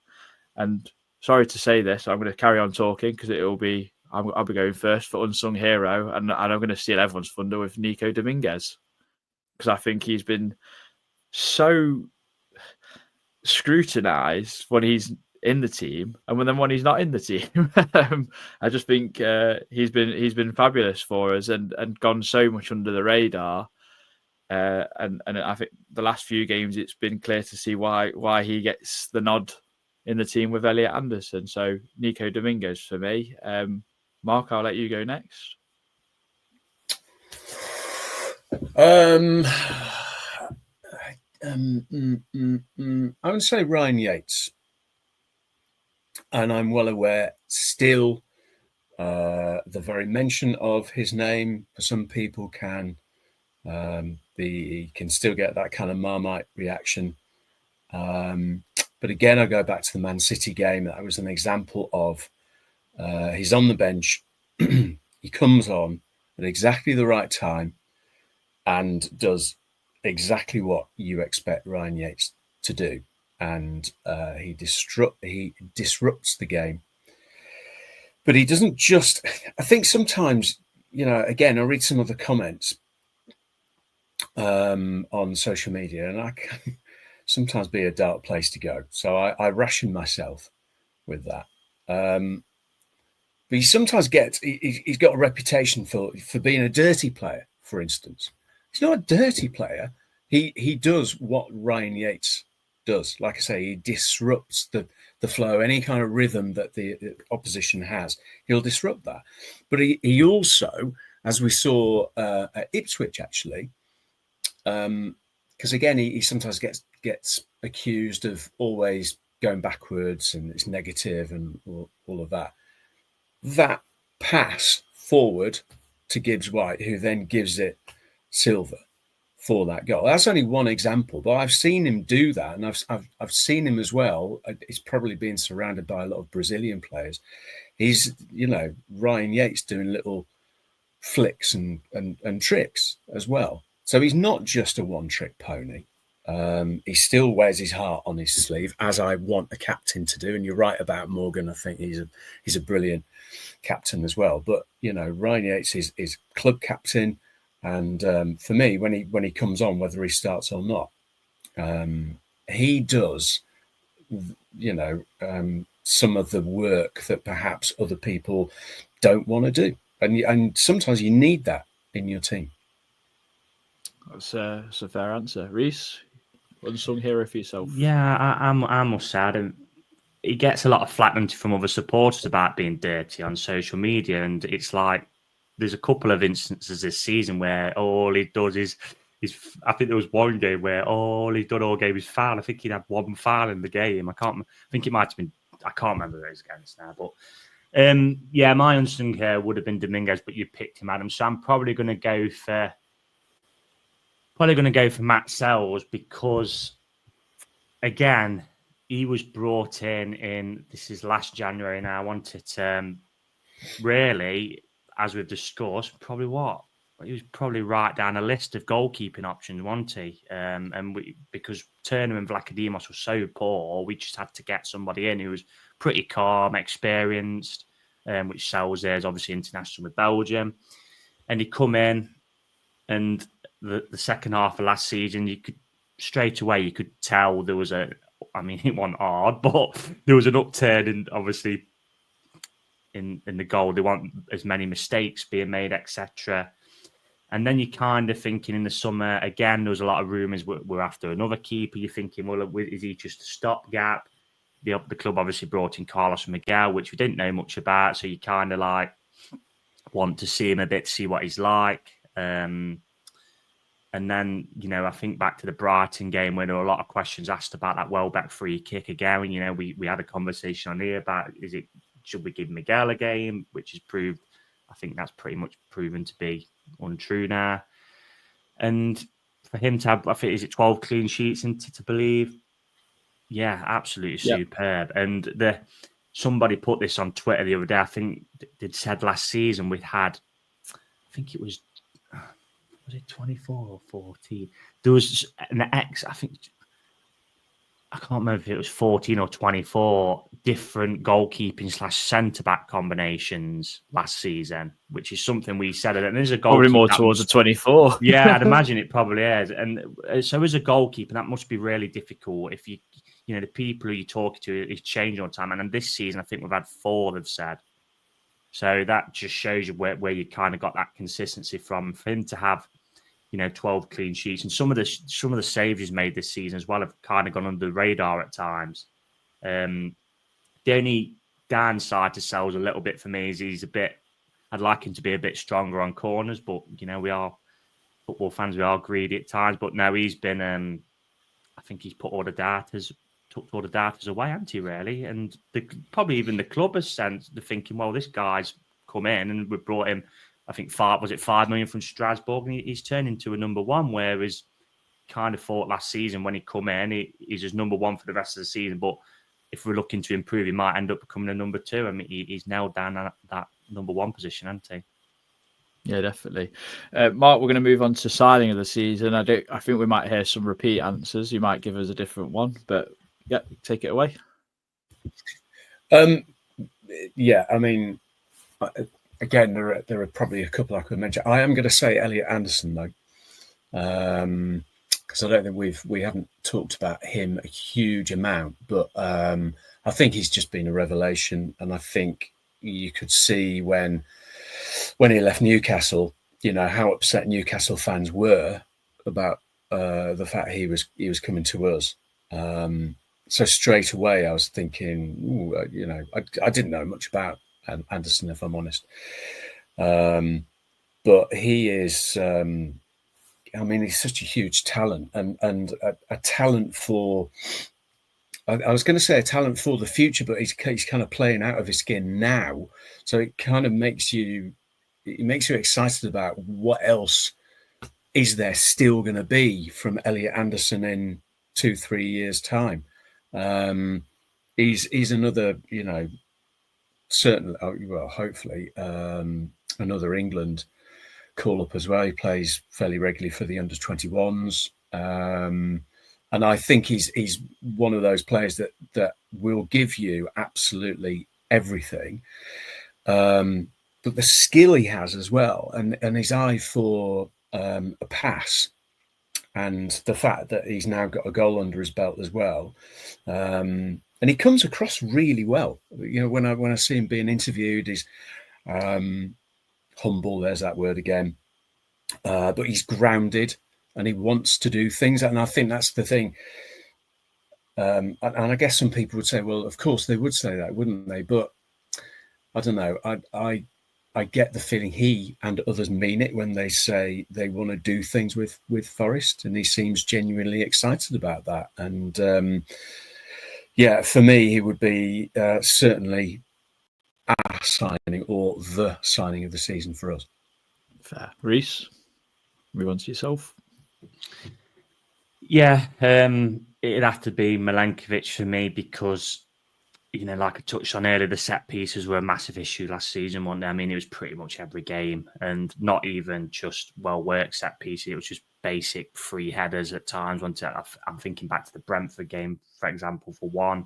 And sorry to say this, I'm going to carry on talking because I'll be going first for Unsung Hero. And I'm going to steal everyone's thunder with Nico Dominguez, because I think he's been so scrutinized when he's in the team and when he's not in the team. I just think he's been fabulous for us and gone so much under the radar. And I think the last few games it's been clear to see why he gets the nod in the team with Elliot Anderson. So Nico Dominguez for me. Mark, I'll let you go next. I would say Ryan Yates, and I'm well aware still the very mention of his name for some people can still get that kind of Marmite reaction. But again, I go back to the Man City game. That was an example of he's on the bench, he comes on at exactly the right time and does exactly what you expect Ryan Yates to do, and he disrupts the game. But he doesn't just. I think sometimes, again, I read some of the comments on social media, and I can sometimes be a dark place to go. So I ration myself with that. But he sometimes he's got a reputation for being a dirty player, for instance. He's not a dirty player. He does what Ryan Yates does. Like I say, he disrupts the flow, any kind of rhythm that the opposition has. He'll disrupt that. But he also, as we saw at Ipswich, actually, because again, he sometimes gets accused of always going backwards and it's negative and all of that. That pass forward to Gibbs-White, who then gives it Silva for that goal. That's only one example, but I've seen him do that, and I've seen him as well. He's probably being surrounded by a lot of Brazilian players. He's Ryan Yates doing little flicks and tricks as well. So he's not just a one-trick pony. He still wears his heart on his sleeve, as I want a captain to do. And you're right about Morgan. I think he's a brilliant captain as well. But Ryan Yates is club captain. And for me, when he comes on, whether he starts or not, he does, some of the work that perhaps other people don't want to do. And sometimes you need that in your team. That's a fair answer. Reese, unsung hero for yourself. Yeah, I must say, he gets a lot of flack from other supporters about being dirty on social media. And it's like, there's a couple of instances this season where all he does is I think there was one game where all he'd done all game is foul. I think he'd had one foul in the game. I think it might have been, I can't remember who it was against now. But my unsung hero would have been Dominguez, but you picked him, Adam. So I'm probably going to go for Matt Sells, because again, he was brought in this is last January now. I wanted to really, as we've discussed, probably he was probably right down a list of goalkeeping options, wasn't he? Because Turner and Vlachodimos were so poor, we just had to get somebody in who was pretty calm, experienced, which sells there is obviously international with Belgium. And he come in, and the second half of last season, you could tell there was it wasn't hard, but there was an upturn in obviously in the goal. There weren't as many mistakes being made, etc. And then you're kind of thinking in the summer, again, there was a lot of rumours we're after another keeper. You're thinking, well, is he just a stopgap? The club obviously brought in Carlos Miguel, which we didn't know much about. So you kind of like want to see him a bit, see what he's like. And then, I think back to the Brighton game where there were a lot of questions asked about that Welbeck free kick again. We had a conversation on here about should we give Miguel a game, which is proved. I think that's pretty much proven to be untrue now. And for him to have, I think, is it 12 clean sheets to believe? Yeah, absolutely superb. And somebody put this on Twitter the other day. I think they'd said last season we had, I think it was it 24 or 14? There was an I can't remember if it was 14 or 24 different goalkeeping / centre-back combinations last season, which is something we said. And there's a goalkeeper. Probably more towards the 24. Yeah, I'd imagine it probably is. And so as a goalkeeper, that must be really difficult if the people who you're talking to is changing all the time. And then this season, I think we've had 4, they've said. So that just shows you where you kind of got that consistency from. For him to have, 12 clean sheets, and some of the saves he's made this season as well have kind of gone under the radar at times. The only downside to Sells a little bit for me is I'd like him to be a bit stronger on corners, but we are football fans, we are greedy at times. But no, he's been I think he's took all the darters away, hasn't he, really? And probably even the club has sensed the thinking, well, this guy's come in and we brought him, I think 5 million from Strasbourg, and he's turned into a number one, whereas kind of thought last season when he come in, he's just number one for the rest of the season. But if we're looking to improve, he might end up becoming a number two. I mean, he's nailed down that number one position, hasn't he? Yeah, definitely. Mark, we're going to move on to signing of the season. I think we might hear some repeat answers. You might give us a different one, but yeah, take it away. Yeah, I mean, again, there are probably a couple I could mention. I am going to say Elliot Anderson though, because I don't think we haven't talked about him a huge amount, but I think he's just been a revelation, and I think you could see when he left Newcastle, how upset Newcastle fans were about the fact he was coming to us. So straight away, I was thinking, I didn't know much about Anderson, if I'm honest. But he is, he's such a huge talent and a talent for, I was going to say a talent for the future, but he's kind of playing out of his skin now. So it kind of makes you excited about what else is there still going to be from Elliot Anderson in 2-3 years' time. He's another, certainly, well, hopefully, another England call-up as well. He plays fairly regularly for the under-21s. And I think he's one of those players that will give you absolutely everything. But the skill he has as well, and his eye for a pass, and the fact that he's now got a goal under his belt as well. And he comes across really well. When I see him being interviewed, he's humble, there's that word again. But he's grounded and he wants to do things. And I think that's the thing. And I guess some people would say, well, of course they would say that, wouldn't they? But I don't know. I get the feeling he and others mean it when they say they want to do things with Forest, and he seems genuinely excited about that. And for me, he would be certainly a signing or the signing of the season for us. Fair. Reese, move on to yourself. Yeah, it'd have to be Milenkovic for me, because like I touched on earlier, the set pieces were a massive issue last season, weren't they? I mean, it was pretty much every game, and not even just well-worked set pieces. It was just basic free headers at times. I'm thinking back to the Brentford game, for example, for one.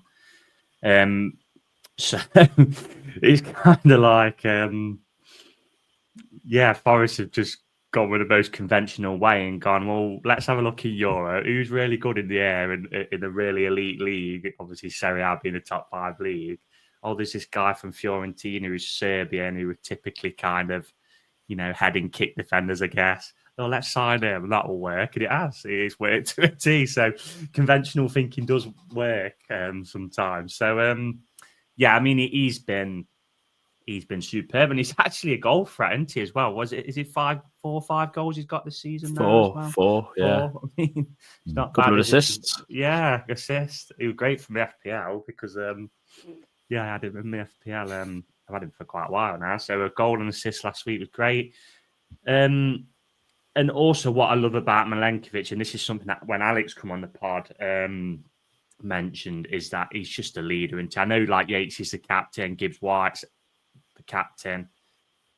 So it's kind of like, Forest have just gone with the most conventional way and gone, well, let's have a look at Euro. Who's really good in the air in a really elite league? Obviously, Serie A being a top 5 league. Oh, there's this guy from Fiorentina who's Serbian who would typically kind of, head and kick defenders, I guess. Oh, let's sign him. That will work. And it has. It's worked to a T. So conventional thinking does work sometimes. So, I mean, he's been superb, and he's actually a goal threat, isn't he, as well? Is it 4 or 5 goals he's got this season now as well? Four, yeah. I mean, it's not couple bad, of assists. Assist. He was great for the FPL because, I had him in the FPL. I've had him for quite a while now. So a goal and assist last week was great. And also what I love about Milenkovic, and this is something that when Alex come on the pod mentioned, is that he's just a leader. And I know like Yates is the captain, Gibbs White's the captain,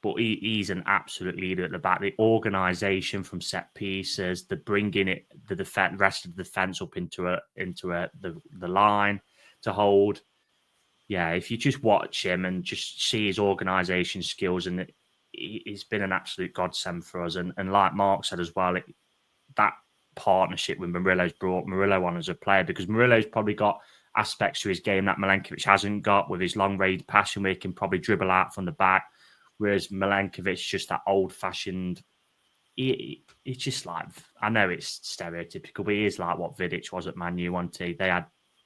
but he's an absolute leader at the back. The organisation from set pieces, the bringing it, the rest of the defence up into the line to hold. Yeah, if you just watch him and just see his organisation skills, and he's been an absolute godsend for us. And like Mark said as well, that partnership with Murillo's brought Murillo on as a player, because Murillo's probably got aspects to his game that Milenkovic hasn't got, with his long range passing where he can probably dribble out from the back, whereas Milenkovic's just that old-fashioned. It's just like, I know it's stereotypical, but he is like what Vidic was at Man U, wasn't he? They had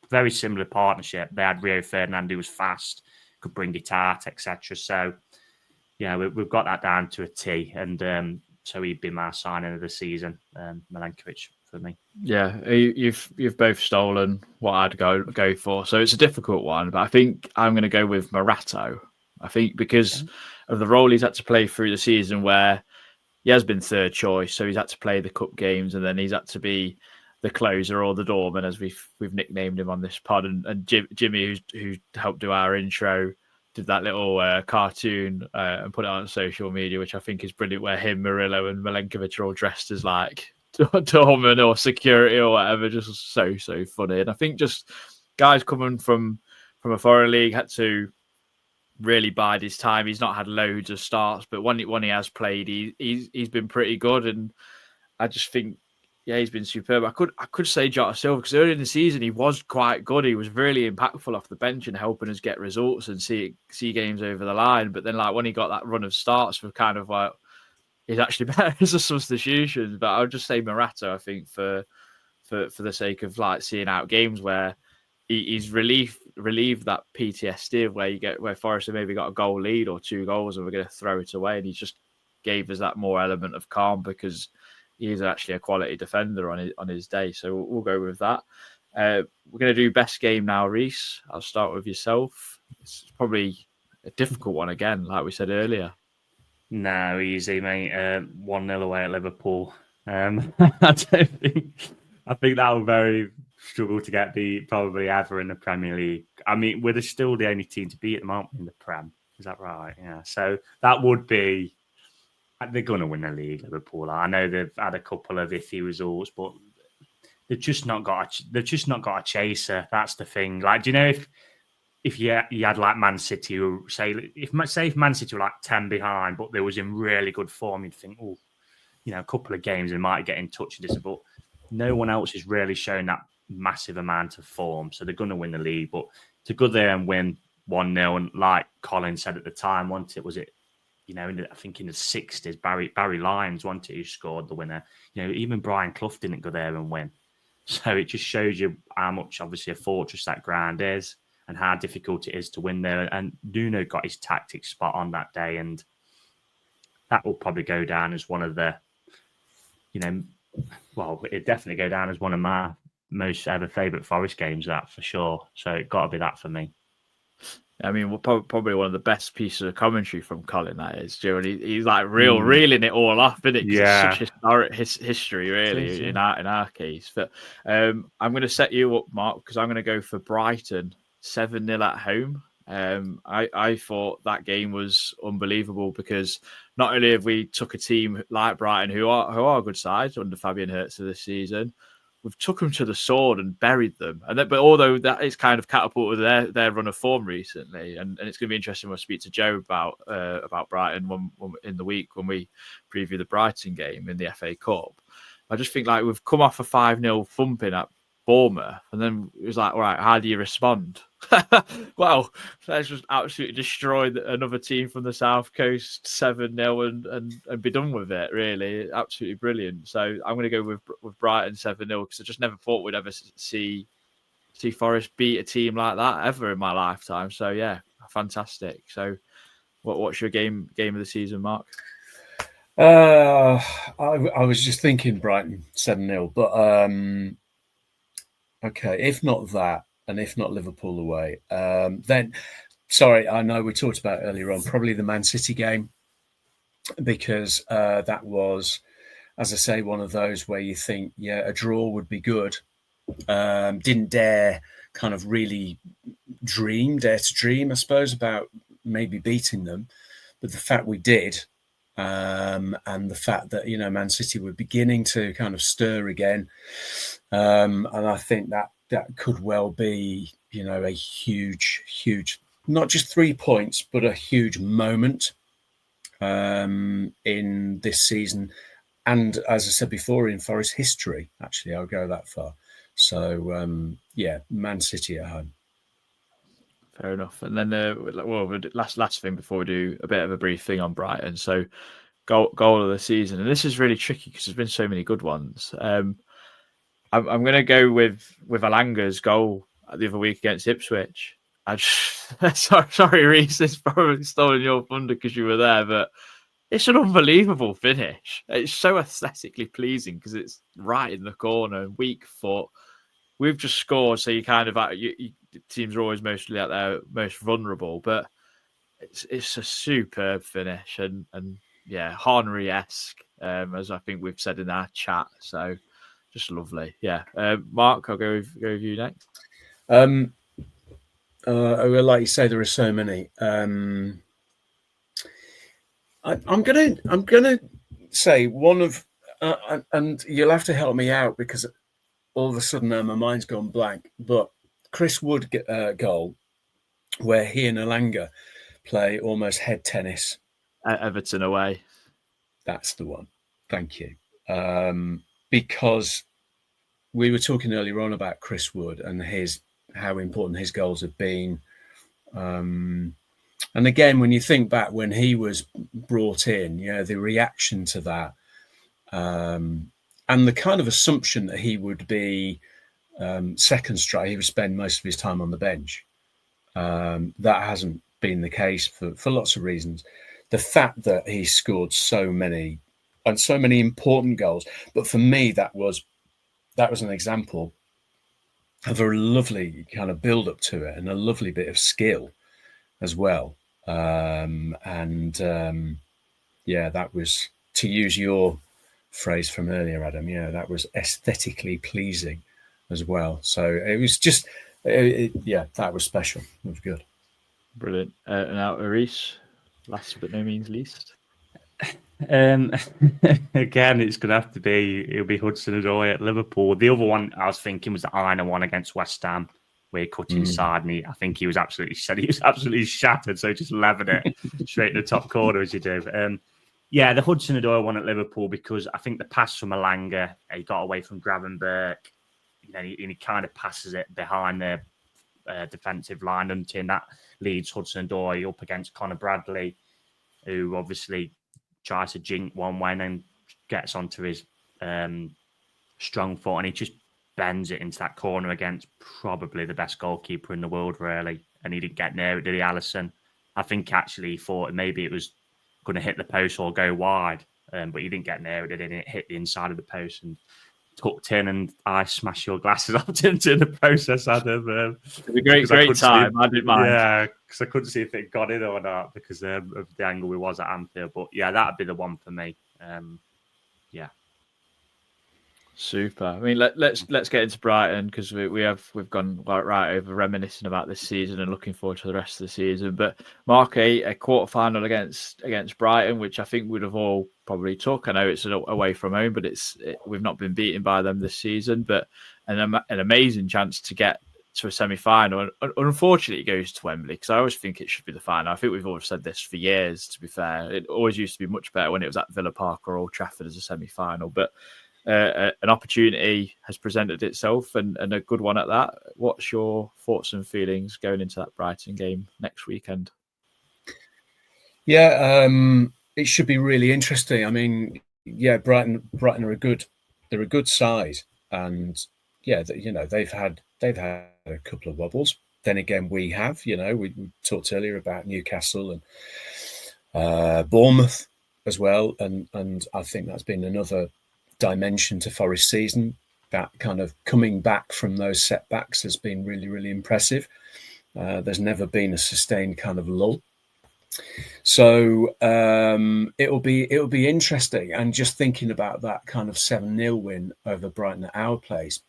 very similar partnership. They had Rio Ferdinand, who was fast, could bring it out, etc. So, yeah, we've got that down to a T, and so he'd be my signing of the season, Milenkovic for me. Yeah, you've both stolen what I'd go for, so it's a difficult one. But I think I'm going to go with Morato. I think because of the role he's had to play through the season, where he has been third choice, so he's had to play the cup games, and then he's had to be the closer or the doorman, as we've nicknamed him on this pod. And Jimmy, who helped do our intro, did that little cartoon and put it on social media, which I think is brilliant, where him, Murillo, and Milenkovic are all dressed as like doorman or security or whatever. Just so funny. And I think just guys coming from a foreign league had to really bide his time. He's not had loads of starts, but when he has played, he's been pretty good. And I just think, yeah, he's been superb. I could say Jota Silva, because early in the season he was quite good. He was really impactful off the bench and helping us get results and see games over the line. But then, like when he got that run of starts, we're kind of like, he's actually better as a substitution. But I would just say Morato, I think, for the sake of like seeing out games where he's relieved that PTSD of where Forest have maybe got a goal lead or 2 goals and we're going to throw it away, and he just gave us that more element of calm, because he's actually a quality defender on his day. So we'll go with that. We're going to do best game now, Reese. I'll start with yourself. It's probably a difficult one again, like we said earlier. No, easy, mate. 1-0 away at Liverpool. I think that will very struggle to get beat probably ever in the Premier League. I mean, we're still the only team to beat them, aren't we, in the Prem? Is that right? Yeah. So that would be. They're going to win the league, Liverpool. I know they've had a couple of iffy results, but they've just not got a chaser. That's the thing. Like, do you know if you had like Man City, who if Man City were like 10 behind, but they was in really good form, you'd think, oh, a couple of games they might get in touch with this. But no one else has really shown that massive amount of form, so they're going to win the league. But to go there and win 1-0, and like Colin said at the time, was it? I think in the 60s, Barry Lyons, wasn't it, who scored the winner. Even Brian Clough didn't go there and win. So it just shows you how much, obviously, a fortress that ground is and how difficult it is to win there. And Nuno got his tactics spot on that day, and that will probably go down as one of the, it'd definitely go down as one of my most ever favourite Forest games, that for sure. So it got to be that for me. I mean, we're probably one of the best pieces of commentary from Colin, that is. He's like reeling it all off, isn't it? Yeah. It's such historic history, really, in our case. But I'm going to set you up, Mark, because I'm going to go for Brighton 7-0 at home. I thought that game was unbelievable because not only have we took a team like Brighton, who are a good side under Fabian Hertz this season, we've took them to the sword and buried them. And then, but although that is kind of catapulted their run of form recently, and it's going to be interesting when I speak to Joe about Brighton when in the week when we preview the Brighton game in the FA Cup. I just think like we've come off a 5-0 thumping at Bournemouth, and then it was like, all right, how do you respond? Well, let's just absolutely destroy another team from the South Coast 7-0 and be done with it. Really, absolutely brilliant. So I'm going to go with Brighton 7-0 because I just never thought we'd ever see Forest beat a team like that ever in my lifetime. So yeah, fantastic. So what's your game of the season, Mark? I was just thinking Brighton 7-0, but okay, if not that, and if not Liverpool away, then, sorry, I know we talked about earlier on, probably the Man City game, because that was, as I say, one of those where you think, yeah, a draw would be good. Didn't dare kind of really dare to dream, I suppose, about maybe beating them. But the fact we did, and the fact that, Man City were beginning to kind of stir again, and I think that could well be, a huge, not just 3 points, but a huge moment in this season. And as I said before, in Forest history, actually, I'll go that far. So, Man City at home. Fair enough. And then, last thing before we do a bit of a brief thing on Brighton. So, goal of the season, and this is really tricky because there's been so many good ones. I'm going to go with Alanga's goal the other week against Ipswich. Sorry, Reece, it's probably stolen your thunder because you were there, but it's an unbelievable finish. It's so aesthetically pleasing because it's right in the corner, weak foot. We've just scored, so you kind of teams are always mostly at their most vulnerable, but it's a superb finish and yeah, Henry-esque, as I think we've said in our chat. So just lovely. Yeah. Mark, I'll go with you next. Like you say, there are so many. I'm gonna say one of, and you'll have to help me out because all of a sudden my mind's gone blank. But Chris Wood goal, where he and Alanga play almost head tennis. At Everton away. That's the one. Thank you. Because we were talking earlier on about Chris Wood and how important his goals have been. And again, when you think back when he was brought in, the reaction to that, and the kind of assumption that he would be second strike, he would spend most of his time on the bench. That hasn't been the case for lots of reasons. The fact that he scored so many important goals, but for me that was an example of a lovely kind of build up to it and a lovely bit of skill as well. That was, to use your phrase from earlier, Adam. That was aesthetically pleasing as well. So it was just, that was special. It was good. Brilliant. Now, Reece, last but no means least. Again, it's going to have to it'll be Hudson-Odoi at Liverpool. The other one I was thinking was the Aina one against West Ham, where he cut inside, and I think he was absolutely shattered, so he just levered it straight in the top corner as you do. The Hudson-Odoi one at Liverpool, because I think the pass from Alanga, he got away from Gravenberch, and he kind of passes it behind the defensive line, and that leads Hudson-Odoi up against Conor Bradley, who obviously tries to jink one way and then gets onto his strong foot, and he just bends it into that corner against probably the best goalkeeper in the world, really. And he didn't get near it, did he, Alisson? I think actually he thought maybe it was going to hit the post or go wide, but he didn't get near it, did he? And it hit the inside of the post and tucked in, and I smashed your glasses off into the process, Adam. It was a great time. I didn't mind. Yeah, because I couldn't see if it got in or not because of the angle we was at Anfield. But yeah, that'd be the one for me. Super. I mean, let's get into Brighton, because we've gone right over reminiscing about this season and looking forward to the rest of the season. But Mark, a quarter final against Brighton, which I think we'd have all probably took. I know it's away from home, but we've not been beaten by them this season. But an amazing chance to get to a semi-final. Unfortunately, it goes to Wembley, because I always think it should be the final. I think we've always said this for years. To be fair, it always used to be much better when it was at Villa Park or Old Trafford as a semi-final, but. An opportunity has presented itself, and a good one at that. What's your thoughts and feelings going into that Brighton game next weekend? Yeah, it should be really interesting. I mean, yeah, Brighton are a good side, and yeah, they've had a couple of wobbles. Then again, we have. We talked earlier about Newcastle and Bournemouth as well, and I think that's been another dimension to Forest season. That kind of coming back from those setbacks has been really, really impressive. There's never been a sustained kind of lull. So it'll be interesting. And just thinking about that kind of 7-0 win over Brighton at our place,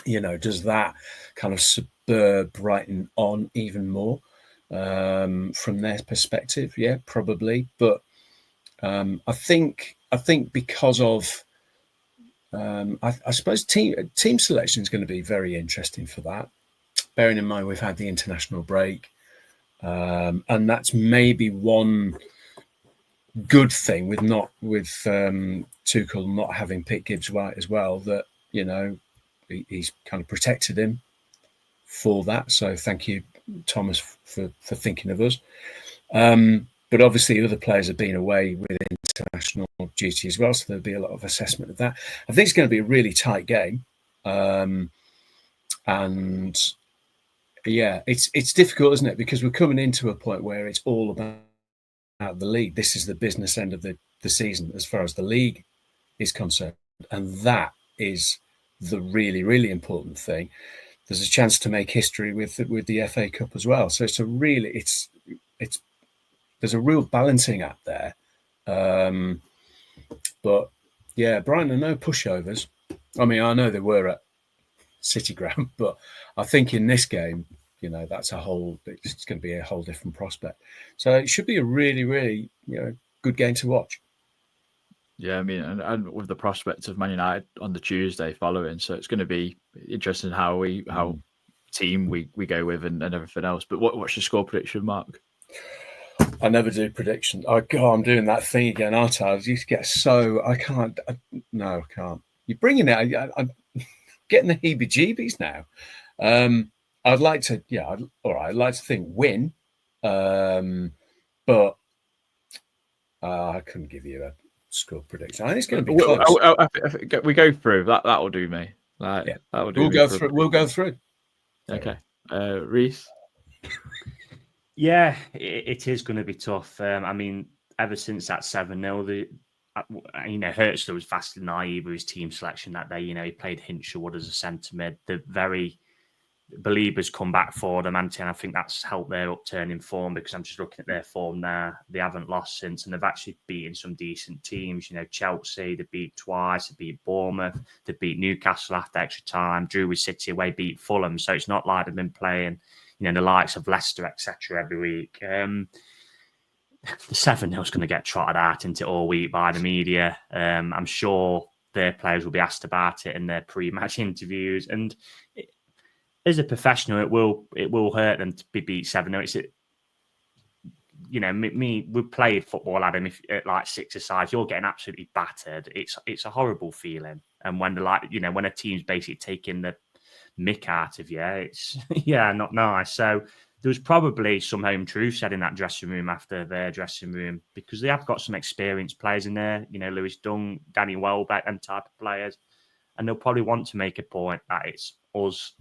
does that kind of spur Brighton on even more from their perspective? Yeah, probably. But I think because of I suppose team selection is going to be very interesting for that. Bearing in mind we've had the international break, and that's maybe one good thing with Tuchel not having picked Gibbs White as well. That he's kind of protected him for that. So thank you, Thomas, for thinking of us. But obviously, other players have been away with international duty as well, so there'll be a lot of assessment of that. I think it's going to be a really tight game, and yeah, it's difficult, isn't it? Because we're coming into a point where it's all about the league. This is the business end of the season, as far as the league is concerned, and that is the really, really important thing. There's a chance to make history with the FA Cup as well. So it's there's a real balancing act there. But yeah, Brighton are no pushovers. I mean, I know they were at City Ground, but I think in this game, it's going to be a whole different prospect. So it should be a really, really, good game to watch. Yeah, I mean, and with the prospect of Man United on the Tuesday following, so it's going to be interesting how team we go with and everything else. But what's your score prediction, Mark? I never do predictions. Oh God, I'm doing that thing again, aren't I? I just get I can't. I can't. You're bringing it. I'm getting the heebie-jeebies now. I'd like to. Yeah, all right. I'd like to think win, but I couldn't give you a score prediction. I think it's going to be close. We go through that. That'll do me. Yeah, that will do. We'll go through. Okay, Reese. Yeah, it is going to be tough. I mean, ever since that 7-0, Hertzler was vastly naive with his team selection that day. He played Hinshelwood as a centre mid. The very believers come back for them, and I think that's helped their upturn in form, because I'm just looking at their form now. They haven't lost since, and they've actually beaten some decent teams. Chelsea, they beat twice, they beat Bournemouth, they beat Newcastle after extra time, drew with City away, beat Fulham. So it's not like they've been playing the likes of Leicester, etc. every week. The 7-0 is going to get trotted out into all week by the media. I'm sure their players will be asked about it in their pre-match interviews. And as a professional, it will hurt them to be beat 7-0. We played football, Adam. If at like 6-a-side, you're getting absolutely battered. It's a horrible feeling. And when when a team's basically taking the mick out of you, it's not nice. So there was probably some home truth said in that dressing room after their dressing room, because they have got some experienced players in there, Lewis Dunk, Danny Welbeck, and type of players, and they'll probably want to make a point that it's us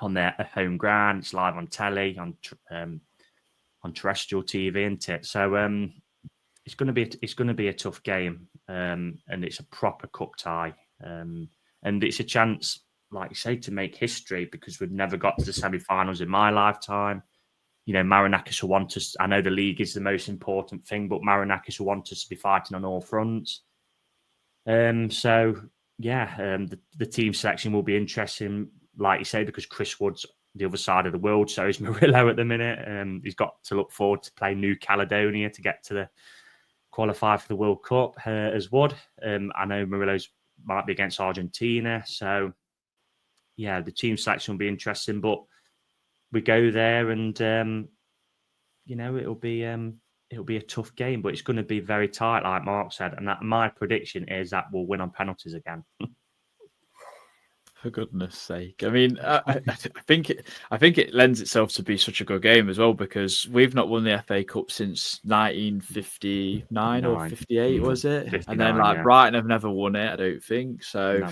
on their home ground, it's live on telly, on terrestrial TV, isn't it? So it's going to be a tough game, and it's a proper cup tie, and it's a chance, like you say, to make history, because we've never got to the semi-finals in my lifetime. Marinakis will want us. I know the league is the most important thing, but Marinakis will want us to be fighting on all fronts. So the team selection will be interesting, like you say, because Chris Wood's the other side of the world. So is Murillo at the minute. He's got to look forward to playing New Caledonia to get to the qualify for the World Cup as Wood. I know Murillo's might be against Argentina. So, yeah, the team selection will be interesting. But we go there and, it'll be a tough game, but it's going to be very tight, like Mark said. And my prediction is that we'll win on penalties again. For goodness sake! I mean, I think it lends itself to be such a good game as well, because we've not won the FA Cup since 1959 or 58, was it? And then Brighton have never won it, I don't think. So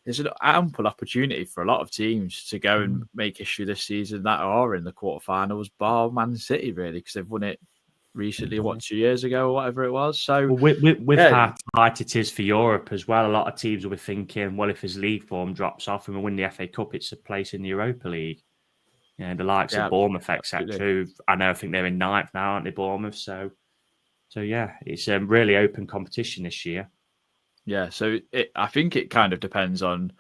there's an ample opportunity for a lot of teams to go and make history this season that are in the quarterfinals, bar Man City, really, because they've won it recently, 2 years ago or whatever it was. So with how tight it is for Europe as well, a lot of teams will be thinking, well, if his league form drops off and we win the FA Cup, it's a place in the Europa League. The likes of Bournemouth, etc. I think they're in ninth now, aren't they, Bournemouth? So yeah, it's a really open competition this year. Yeah, so I think it kind of depends on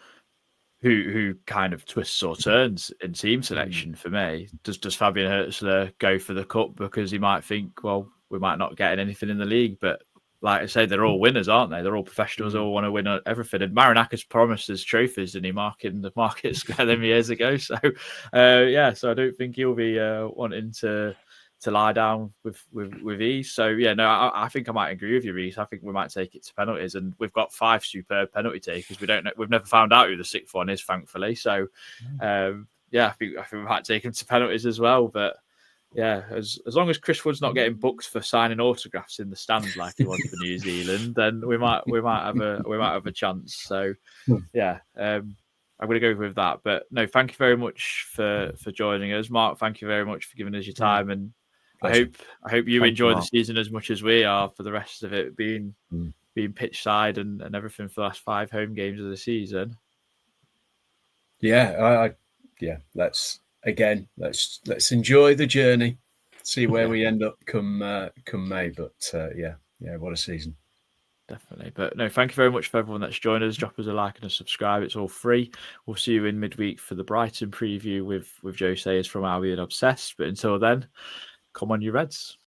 who kind of twists or turns in team selection for me. Does Fabian Hürzeler go for the cup because he might think, well, we might not get anything in the league? But like I say, they're all winners, aren't they? They're all professionals, they all want to win everything. And Marinakis promised us trophies, didn't he, marking the Market Square them years ago? So, so I don't think he'll be wanting to lie down with ease. So I think I might agree with you, Reece. I think we might take it to penalties, and we've got 5 superb penalty takers. We've never found out who the 6th one is, thankfully. So I think we might take him to penalties as well. But yeah, as long as Chris Wood's not getting booked for signing autographs in the stands like he was for New Zealand, then we might have a chance. So I'm going to go with that. But no, thank you very much for joining us, Mark. Thank you very much for giving us your time, and I hope you enjoy the season as much as we are for the rest of it, being pitch side and everything for the last 5 home games of the season. Let's enjoy the journey, see where we end up come May. But what a season. Definitely. But no, thank you very much for everyone that's joined us. Drop us a like and a subscribe. It's all free. We'll see you in midweek for the Brighton preview with Joe Sayers from Albion Obsessed. But until then, come on, you Reds.